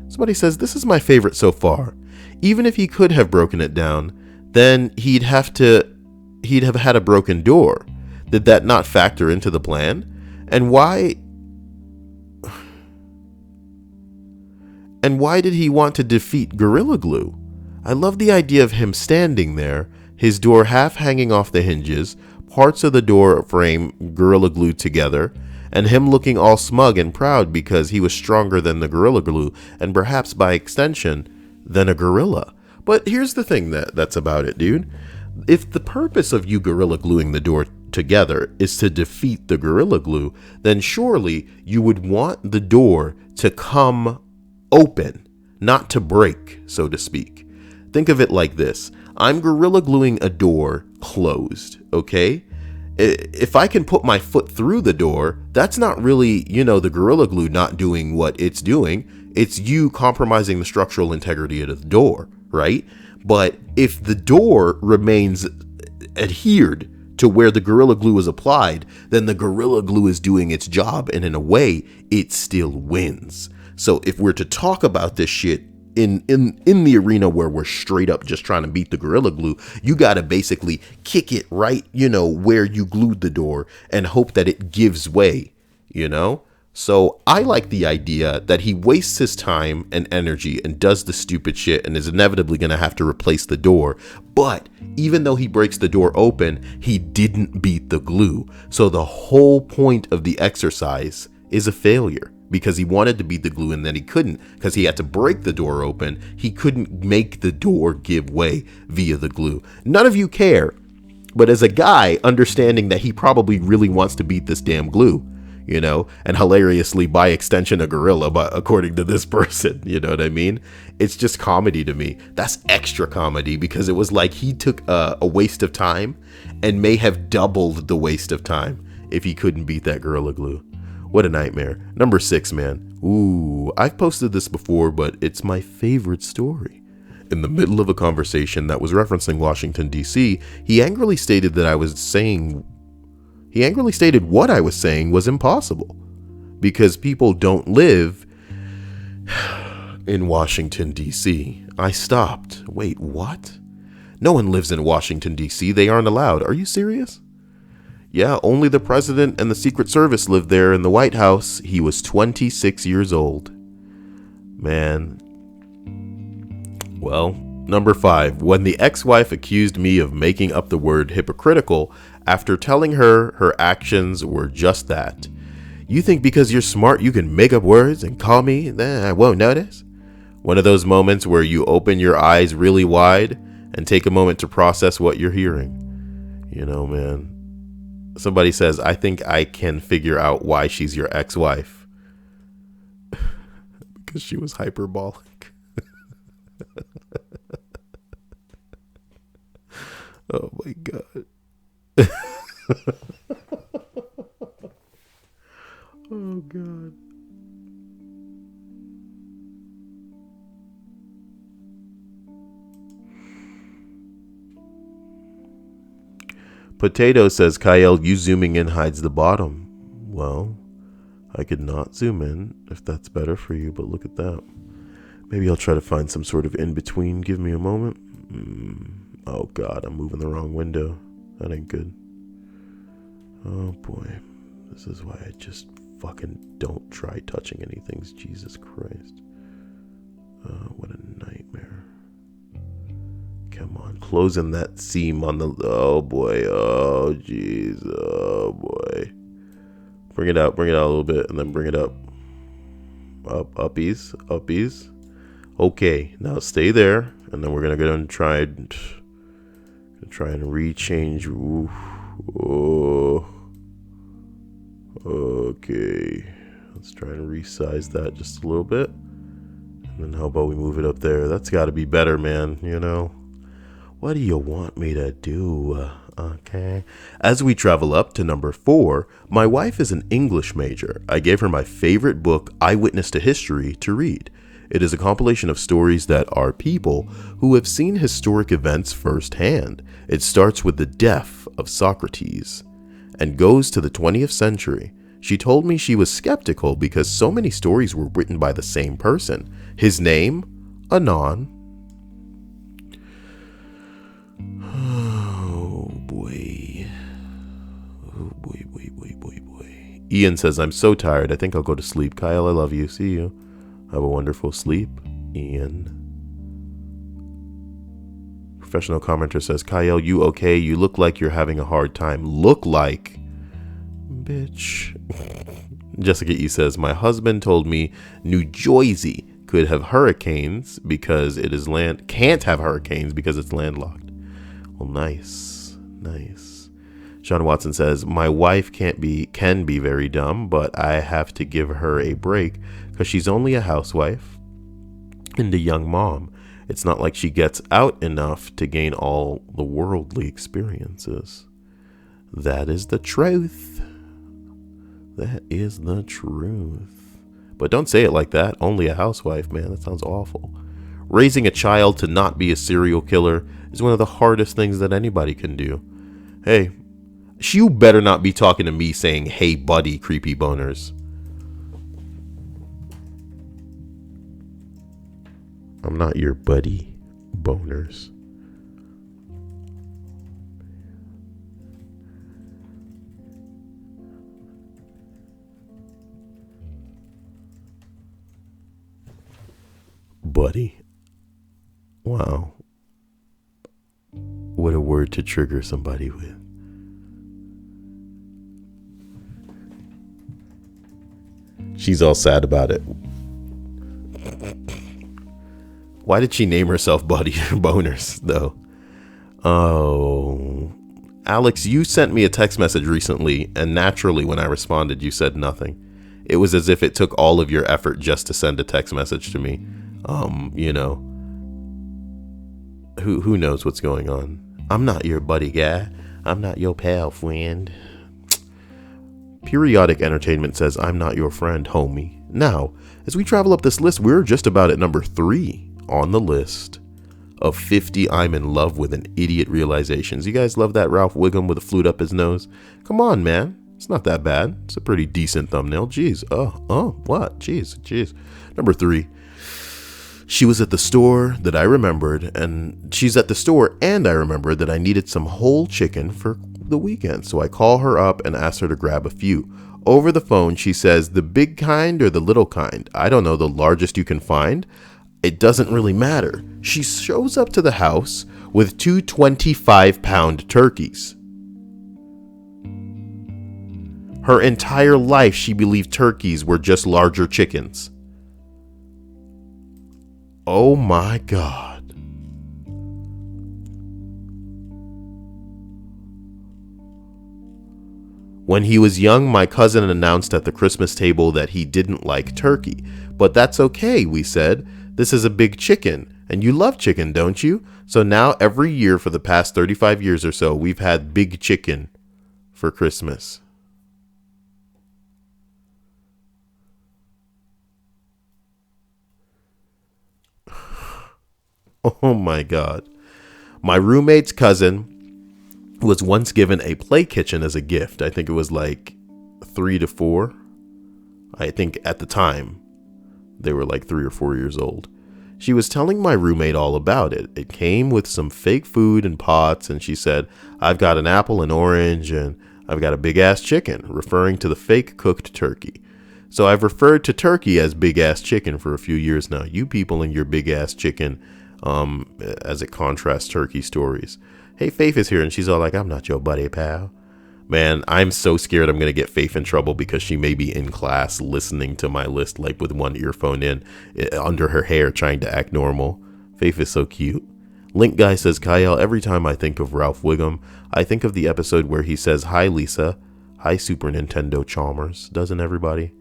Somebody says, this is my favorite so far. Even if he could have broken it down, then he'd have had a broken door. Did that not factor into the plan? And why did he want to defeat Gorilla Glue? I love the idea of him standing there, his door half hanging off the hinges, parts of the door frame Gorilla Glued together, and him looking all smug and proud because he was stronger than the Gorilla Glue, and perhaps by extension, than a gorilla. But here's the thing that's about it, dude. If the purpose of you Gorilla Gluing the door together is to defeat the Gorilla Glue, then surely you would want the door to come open, not to break, so to speak. Think of it like this. I'm gorilla gluing a door closed, okay? If I can put my foot through the door, that's not really, the gorilla glue not doing what it's doing. It's you compromising the structural integrity of the door, right? But if the door remains adhered to where the gorilla glue is applied, then the gorilla glue is doing its job, and in a way, it still wins. So if we're to talk about this shit in the arena where we're straight up just trying to beat the gorilla glue, you got to basically kick it right, where you glued the door and hope that it gives way, So I like the idea that he wastes his time and energy and does the stupid shit and is inevitably going to have to replace the door. But even though he breaks the door open, he didn't beat the glue. So the whole point of the exercise is a failure, because he wanted to beat the glue and then he couldn't because he had to break the door open. He couldn't make the door give way via the glue. None of you care. But as a guy, understanding that he probably really wants to beat this damn glue, you know, and hilariously by extension a gorilla, but according to this person, you know what I mean? It's just comedy to me. That's extra comedy because it was like he took a waste of time and may have doubled the waste of time if he couldn't beat that gorilla glue. What a nightmare. Number 6, man. Ooh, I've posted this before, but it's my favorite story. In the middle of a conversation that was referencing Washington, D.C., he angrily stated what I was saying was impossible because people don't live in Washington, D.C. I stopped. Wait, what? No one lives in Washington, D.C. They aren't allowed. Are you serious? Yeah, only the president and the Secret Service lived there in the White House. He was 26 years old. Man. Well, number 5. When the ex-wife accused me of making up the word hypocritical after telling her her actions were just that. You think because you're smart you can make up words and call me, then I won't notice? One of those moments where you open your eyes really wide and take a moment to process what you're hearing. You know, man. Somebody says, I think I can figure out why she's your ex-wife. Because she was hyperbolic. Oh my God. Oh God. Potato says, Kyle, you zooming in hides the bottom. Well, I could not zoom in if that's better for you, but look at that. Maybe I'll try to find some sort of in-between. Give me a moment. Oh God, I'm moving the wrong window. That ain't good. Oh boy. This is why I just fucking don't try touching anything. Jesus Christ. What a nightmare. Come on, closing that seam on the... Oh boy. Oh jeez. Oh boy. Bring it out a little bit and then bring it up. Uppies. Okay, now stay there, and then we're gonna go and try and rechange. Ooh. Oh. Okay, let's try and resize that just a little bit, and then how about we move it up there? That's got to be better, man. You know, what do you want me to do? Okay. As we travel up to number 4, my wife is an English major. I gave her my favorite book, Eyewitness to History, to read. It is a compilation of stories that are people who have seen historic events firsthand. It starts with the death of Socrates and goes to the 20th century. She told me she was skeptical because so many stories were written by the same person. His name, Anon. Oh boy. Oh boy. Ian says, I'm so tired. I think I'll go to sleep. Kyle, I love you. See you. Have a wonderful sleep, Ian. Professional commenter says, Kyle, you okay? You look like you're having a hard time. Look like? Bitch. Jessica E says, my husband told me New Jersey could have hurricanes because it is can't have hurricanes because it's landlocked. Well, nice. Sean Watson says, my wife can be very dumb, but I have to give her a break because she's only a housewife and a young mom. It's not like she gets out enough to gain all the worldly experiences. That is the truth. That is the truth. But don't say it like that. Only a housewife, man. That sounds awful. Raising a child to not be a serial killer is one of the hardest things that anybody can do. Hey, you better not be talking to me saying, hey, buddy, creepy boners. I'm not your buddy, boners. Buddy. Wow. What a word to trigger somebody with. She's all sad about it. Why did she name herself Buddy Boners, though? Oh, Alex, you sent me a text message recently, and naturally when I responded, you said nothing. It was as if it took all of your effort just to send a text message to me. You know, who knows what's going on? I'm not your buddy guy. I'm not your pal friend. Periodic Entertainment says, I'm not your friend, homie. Now, as we travel up this list, we're just about at number 3 on the list of 50 I'm in love with an idiot realizations. You guys love that Ralph Wiggum with a flute up his nose? Come on, man. It's not that bad. It's a pretty decent thumbnail. Jeez. What? Jeez. Number 3. She was at the store that I remembered, and she's at the store, and I remembered that I needed some whole chicken for the weekend. So I call her up and ask her to grab a few. Over the phone, she says, the big kind or the little kind? I don't know, the largest you can find? It doesn't really matter. She shows up to the house with 2 25-pound turkeys. Her entire life, she believed turkeys were just larger chickens. Oh my God. When he was young, my cousin announced at the Christmas table that he didn't like turkey. But that's okay, we said. This is a big chicken, and you love chicken, don't you? So now every year for the past 35 years or so, we've had big chicken for Christmas. Oh my God. My roommate's cousin was once given a play kitchen as a gift. I think it was like 3 to 4. I think at the time they were like 3 or 4 years old. She was telling my roommate all about it. It came with some fake food and pots, and she said, I've got an apple and orange, and I've got a big ass chicken, referring to the fake cooked turkey. So I've referred to turkey as big ass chicken for a few years now. You people and your big ass chicken, as it contrasts turkey stories. Hey, Faith is here, and she's all like, I'm not your buddy, pal. Man, I'm so scared I'm going to get Faith in trouble because she may be in class listening to my list, like with one earphone in, under her hair, trying to act normal. Faith is so cute. Link Guy says, Kyle, every time I think of Ralph Wiggum, I think of the episode where he says, hi, Lisa. Hi, Super Nintendo Chalmers. Doesn't everybody?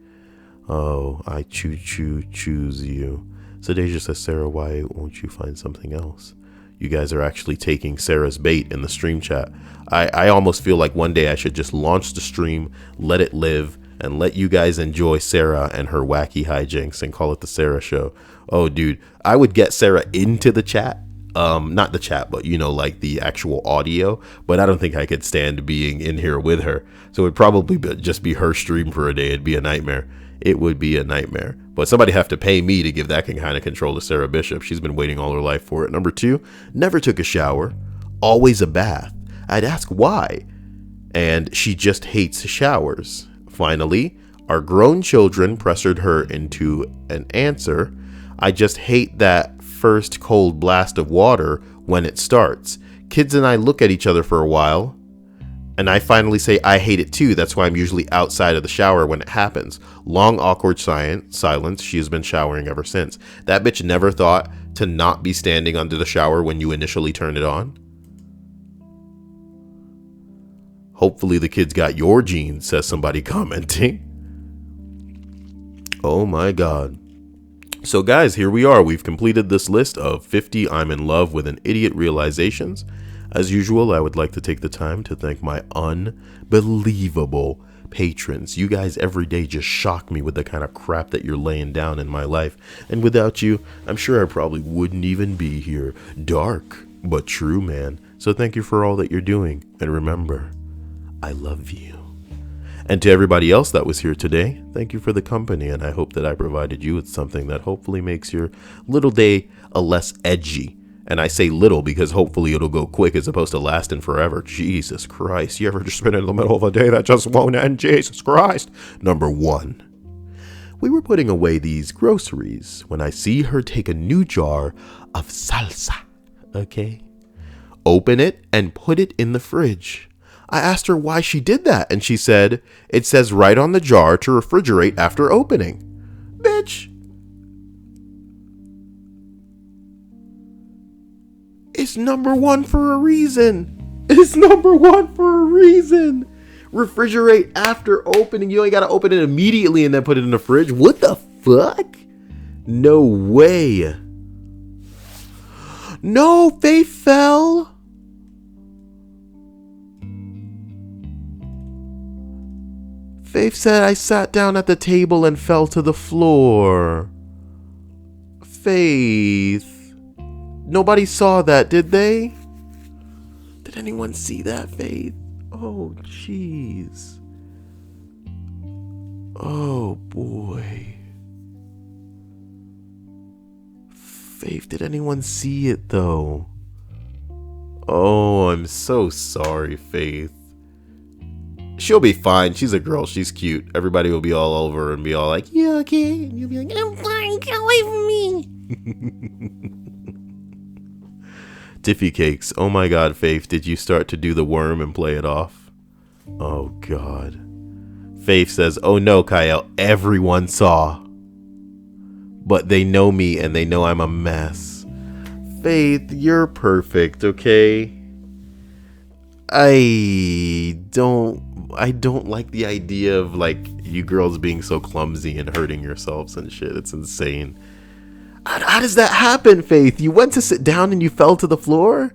Oh, I choose you. So Deja says, Sarah, why won't you find something else? You guys are actually taking Sarah's bait in the stream chat. I almost feel like one day I should just launch the stream, let it live, and let you guys enjoy Sarah and her wacky hijinks and call it the Sarah Show. Oh, dude, I would get Sarah into the chat. Not the chat, but, you know, like the actual audio. But I don't think I could stand being in here with her. So it would probably just be her stream for a day. It'd be a nightmare. It would be a nightmare. But somebody have to pay me to give that kind of control to Sarah Bishop. She's been waiting all her life for it. Number 2, never took a shower. Always a bath. I'd ask why. And she just hates showers. Finally, our grown children pressured her into an answer. I just hate that first cold blast of water when it starts. Kids and I look at each other for a while, and I finally say, I hate it too. That's why I'm usually outside of the shower when it happens. Long, awkward silence. She has been showering ever since. That bitch never thought to not be standing under the shower when you initially turn it on. Hopefully the kids got your genes, says somebody commenting. Oh my God. So guys, here we are. We've completed this list of 50 I'm in love with an idiot realizations. As usual, I would like to take the time to thank my unbelievable patrons. You guys every day just shock me with the kind of crap that you're laying down in my life. And without you, I'm sure I probably wouldn't even be here. Dark, but true, man. So thank you for all that you're doing. And remember, I love you. And to everybody else that was here today, thank you for the company. And I hope that I provided you with something that hopefully makes your little day a less edgy. And I say little because hopefully it'll go quick as opposed to lasting forever. Jesus Christ. You ever just been in the middle of a day that just won't end? Jesus Christ. Number 1. We were putting away these groceries when I see her take a new jar of salsa. Okay. Open it and put it in the fridge. I asked her why she did that, and she said, it says right on the jar to refrigerate after opening. Bitch. It's number one for a reason. It's number one for a reason. Refrigerate after opening. You only got to open it immediately and then put it in the fridge. What the fuck? No way. No, they fell. Faith said I sat down at the table and fell to the floor. Faith. Nobody saw that, did they? Did anyone see that, Faith? Oh, jeez. Oh, boy. Faith, did anyone see it, though? Oh, I'm so sorry, Faith. She'll be fine. She's a girl. She's cute. Everybody will be all over her and be all like, "You okay?" And you'll be like, "I'm fine. Get away from me." Tiffy cakes. Oh my God, Faith. Did you start to do the worm and play it off? Oh God. Faith says, "Oh no, Kyle. Everyone saw. But they know me and they know I'm a mess." Faith, you're perfect, okay? I don't like the idea of like you girls being so clumsy and hurting yourselves and shit. It's insane. How does that happen, Faith? You went to sit down and you fell to the floor?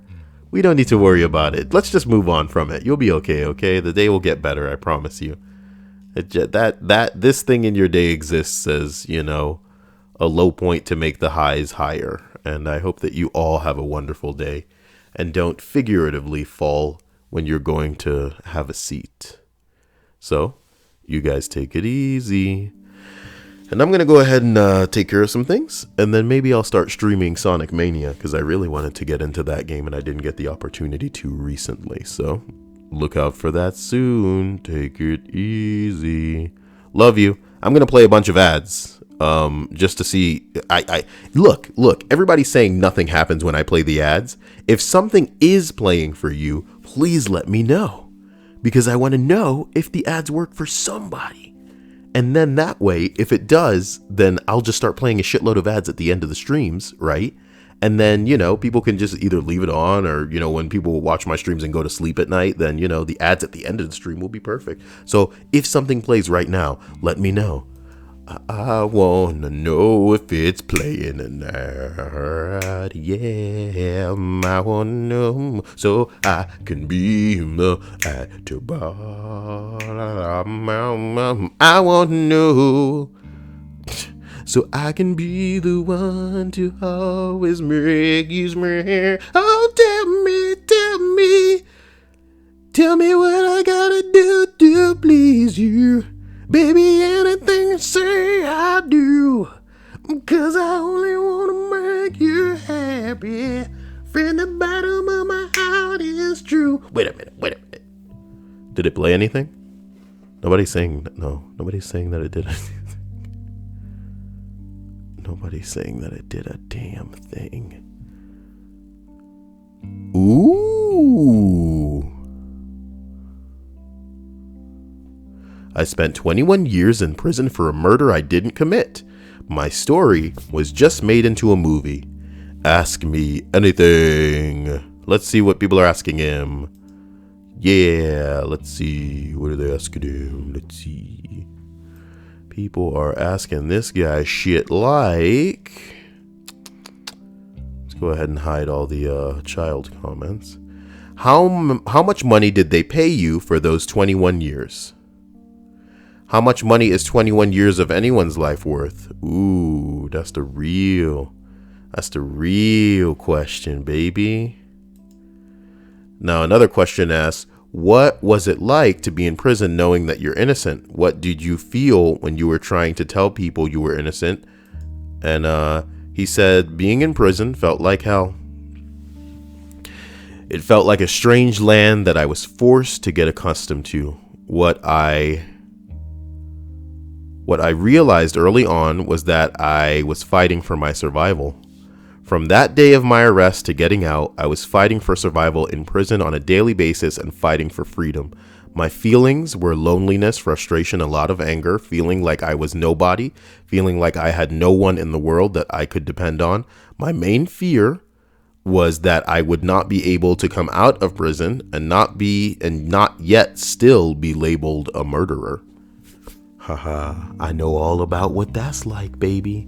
We don't need to worry about it. Let's just move on from it. You'll be okay, okay? The day will get better, I promise you. This thing in your day exists as, you know, a low point to make the highs higher. And I hope that you all have a wonderful day and don't figuratively fall when you're going to have a seat. So, you guys take it easy. And I'm going to go ahead and take care of some things. And then maybe I'll start streaming Sonic Mania, because I really wanted to get into that game and I didn't get the opportunity to recently. So, look out for that soon. Take it easy. Love you. I'm going to play a bunch of ads. Just to see, look, everybody's saying nothing happens when I play the ads. If something is playing for you, please let me know, because I want to know if the ads work for somebody. And then that way, if it does, then I'll just start playing a shitload of ads at the end of the streams, right? And then, you know, people can just either leave it on or, you know, when people watch my streams and go to sleep at night, then, you know, the ads at the end of the stream will be perfect. So if something plays right now, let me know. I wanna know if it's playing or not. Yeah, I wanna know so I can be at the bar. I wanna know so I can be the one to always make you smile. Oh, tell me what I gotta do to please you. Baby, anything you say I do, 'cause I only wanna make you happy. From the bottom of my heart is true. Wait a minute. Did it play anything? Nobody's saying that it did anything. Nobody's saying that it did a damn thing. Ooh. I spent 21 years in prison for a murder I didn't commit. My story was just made into a movie. Ask me anything. Let's see what people are asking him. Yeah, let's see. What are they asking him? Let's see. People are asking this guy shit like... Let's go ahead and hide all the child comments. How much money did they pay you for those 21 years? How much money is 21 years of anyone's life worth? Ooh, that's the real question, baby. Now, another question asks, what was it like to be in prison knowing that you're innocent? What did you feel when you were trying to tell people you were innocent? And he said, being in prison felt like hell. It felt like a strange land that I was forced to get accustomed to. What I realized early on was that I was fighting for my survival. From that day of my arrest to getting out, I was fighting for survival in prison on a daily basis and fighting for freedom. My feelings were loneliness, frustration, a lot of anger, feeling like I was nobody, feeling like I had no one in the world that I could depend on. My main fear was that I would not be able to come out of prison and not yet still be labeled a murderer. Haha, I know all about what that's like, baby.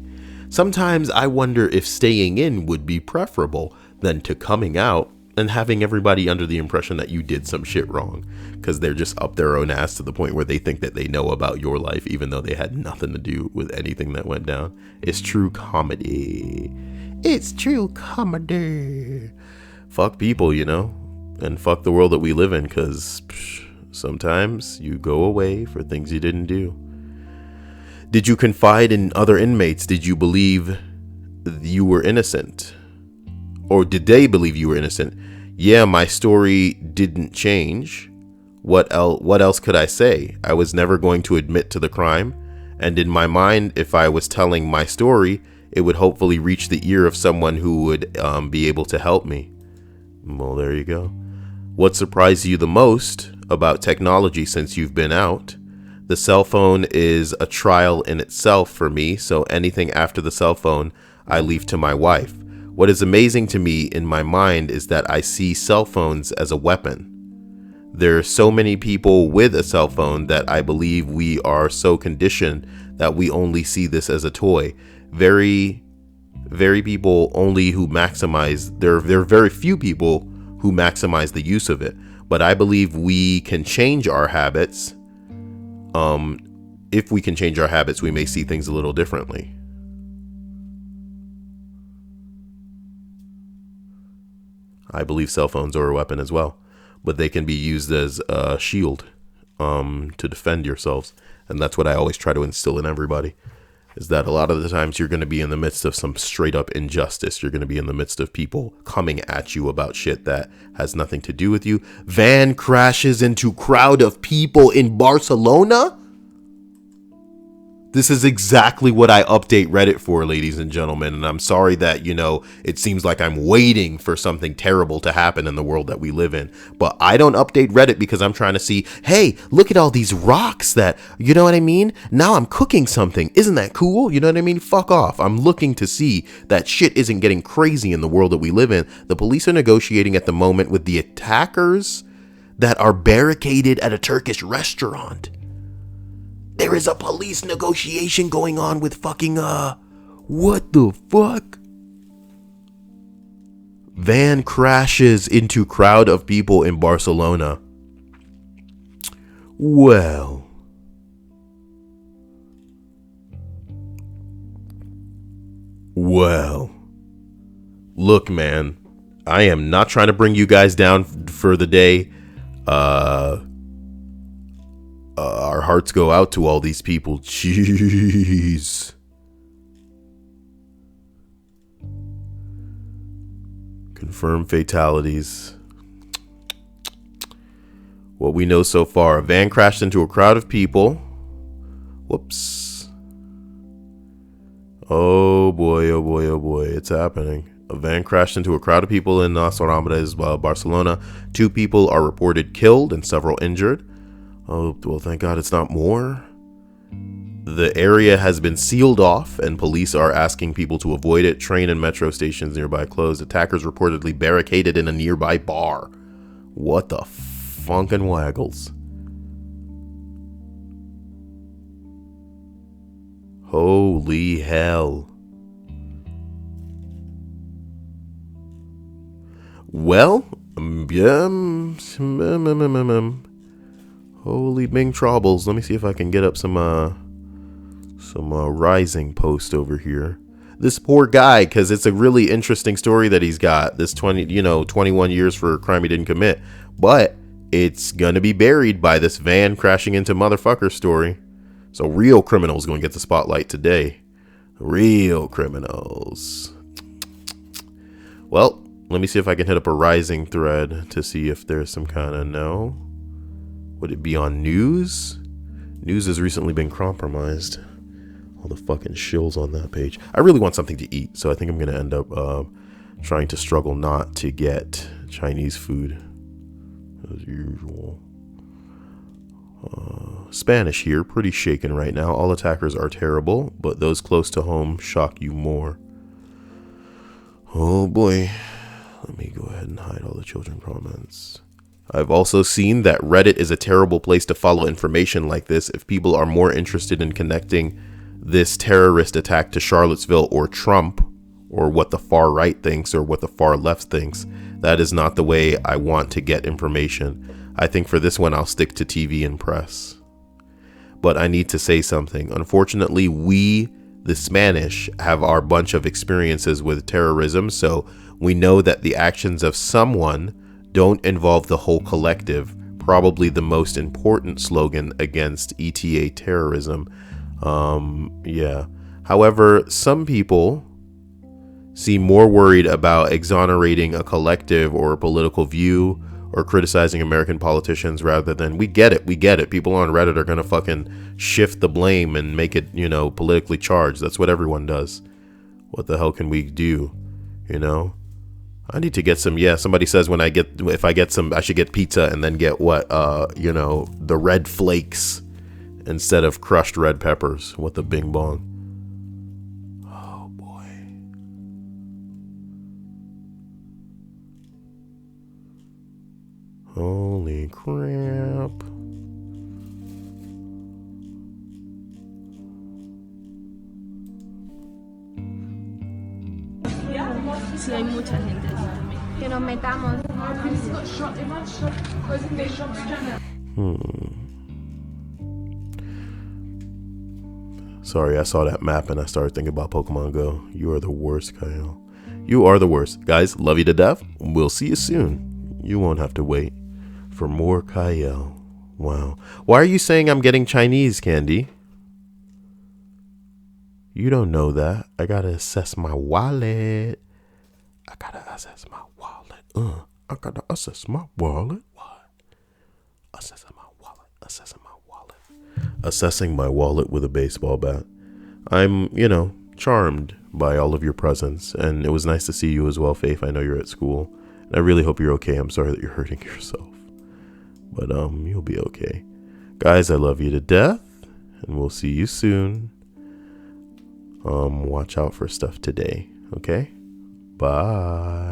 Sometimes I wonder if staying in would be preferable than to coming out and having everybody under the impression that you did some shit wrong, because they're just up their own ass to the point where they think that they know about your life, even though they had nothing to do with anything that went down. It's true comedy. It's true comedy. Fuck people, you know, and fuck the world that we live in, because sometimes you go away for things you didn't do. Did you confide in other inmates? Did you believe you were innocent? Or did they believe you were innocent? Yeah, my story didn't change. What else could I say? I was never going to admit to the crime. And in my mind, if I was telling my story, it would hopefully reach the ear of someone who would be able to help me. Well, there you go. What surprised you the most about technology since you've been out? The cell phone is a trial in itself for me, so anything after the cell phone, I leave to my wife. What is amazing to me in my mind is that I see cell phones as a weapon. There are so many people with a cell phone that I believe we are so conditioned that we only see this as a toy. Very people only who maximize, there are very few people who maximize the use of it. But I believe we can change our habits. If we can change our habits, we may see things a little differently. I believe cell phones are a weapon as well, but they can be used as a shield to defend yourselves. And that's what I always try to instill in everybody, is that a lot of the times you're going to be in the midst of some straight up injustice. You're going to be in the midst of people coming at you about shit that has nothing to do with you. Van crashes into crowd of people in Barcelona. This is exactly what I update Reddit for, ladies and gentlemen. And I'm sorry that, it seems like I'm waiting for something terrible to happen in the world that we live in. But I don't update Reddit because I'm trying to see, hey, look at all these rocks that, you know what I mean? Now I'm cooking something. Isn't that cool? You know what I mean? Fuck off. I'm looking to see that shit isn't getting crazy in the world that we live in. The police are negotiating at the moment with the attackers that are barricaded at a Turkish restaurant. There is a police negotiation going on with fucking, what the fuck? Van crashes into crowd of people in Barcelona. Well. Look, man, I am not trying to bring you guys down for the day. Our hearts go out to all these people. Jeez. Confirmed fatalities. What we know so far: a van crashed into a crowd of people. Whoops. Oh boy, it's happening. A van crashed into a crowd of people in Las Ramblas, Barcelona. 2 people are reported killed and several injured. Oh, well, thank God it's not more. The area has been sealed off and police are asking people to avoid it. Train and metro stations nearby closed. Attackers reportedly barricaded in a nearby bar. What the funkin' waggles? Holy hell. Well, holy Bing troubles. Let me see if I can get up some rising post over here. This poor guy, because it's a really interesting story that he's got. This 21 years for a crime he didn't commit, but it's gonna be buried by this van crashing into motherfucker story. So real criminals gonna get the spotlight today. Real criminals. Well, let me see if I can hit up a rising thread to see if there's some kind of no. Would it be on news? News has recently been compromised. All the fucking shills on that page. I really want something to eat, so I think I'm going to end up trying to struggle not to get Chinese food as usual. Spanish here, pretty shaken right now. All attackers are terrible, but those close to home shock you more. Oh boy. Let me go ahead and hide all the children comments. I've also seen that Reddit is a terrible place to follow information like this if people are more interested in connecting this terrorist attack to Charlottesville or Trump or what the far right thinks or what the far left thinks. That is not the way I want to get information. I think for this one, I'll stick to TV and press. But I need to say something. Unfortunately, we, the Spanish, have our bunch of experiences with terrorism, so we know that the actions of someone don't involve the whole collective. Probably the most important slogan against ETA terrorism. Yeah. However, some people seem more worried about exonerating a collective or a political view or criticizing American politicians rather than, we get it. People on Reddit are going to fucking shift the blame and make it, you know, politically charged. That's what everyone does. What the hell can we do? You know? I need to get some, yeah, somebody says if I get some, I should get pizza and then get what, you know, the red flakes instead of crushed red peppers. What the bing bong. Oh boy. Holy crap. Sí, hay mucha gente así también. Que nos metamos. Sorry, I saw that map and I started thinking about Pokemon Go. You are the worst, Kyle. You are the worst. Guys, love you to death. We'll see you soon. You won't have to wait for more Kyle. Wow. Why are you saying I'm getting Chinese candy? You don't know that. I gotta assess my wallet. I gotta assess my wallet. I gotta assess my wallet. What? Assessing my wallet. Assessing my wallet. Assessing my wallet with a baseball bat. I'm, you know, charmed by all of your presence, and it was nice to see you as well, Faith. I know you're at school, and I really hope you're okay. I'm sorry that you're hurting yourself, but you'll be okay. Guys, I love you to death, and we'll see you soon. Watch out for stuff today, okay? Bye.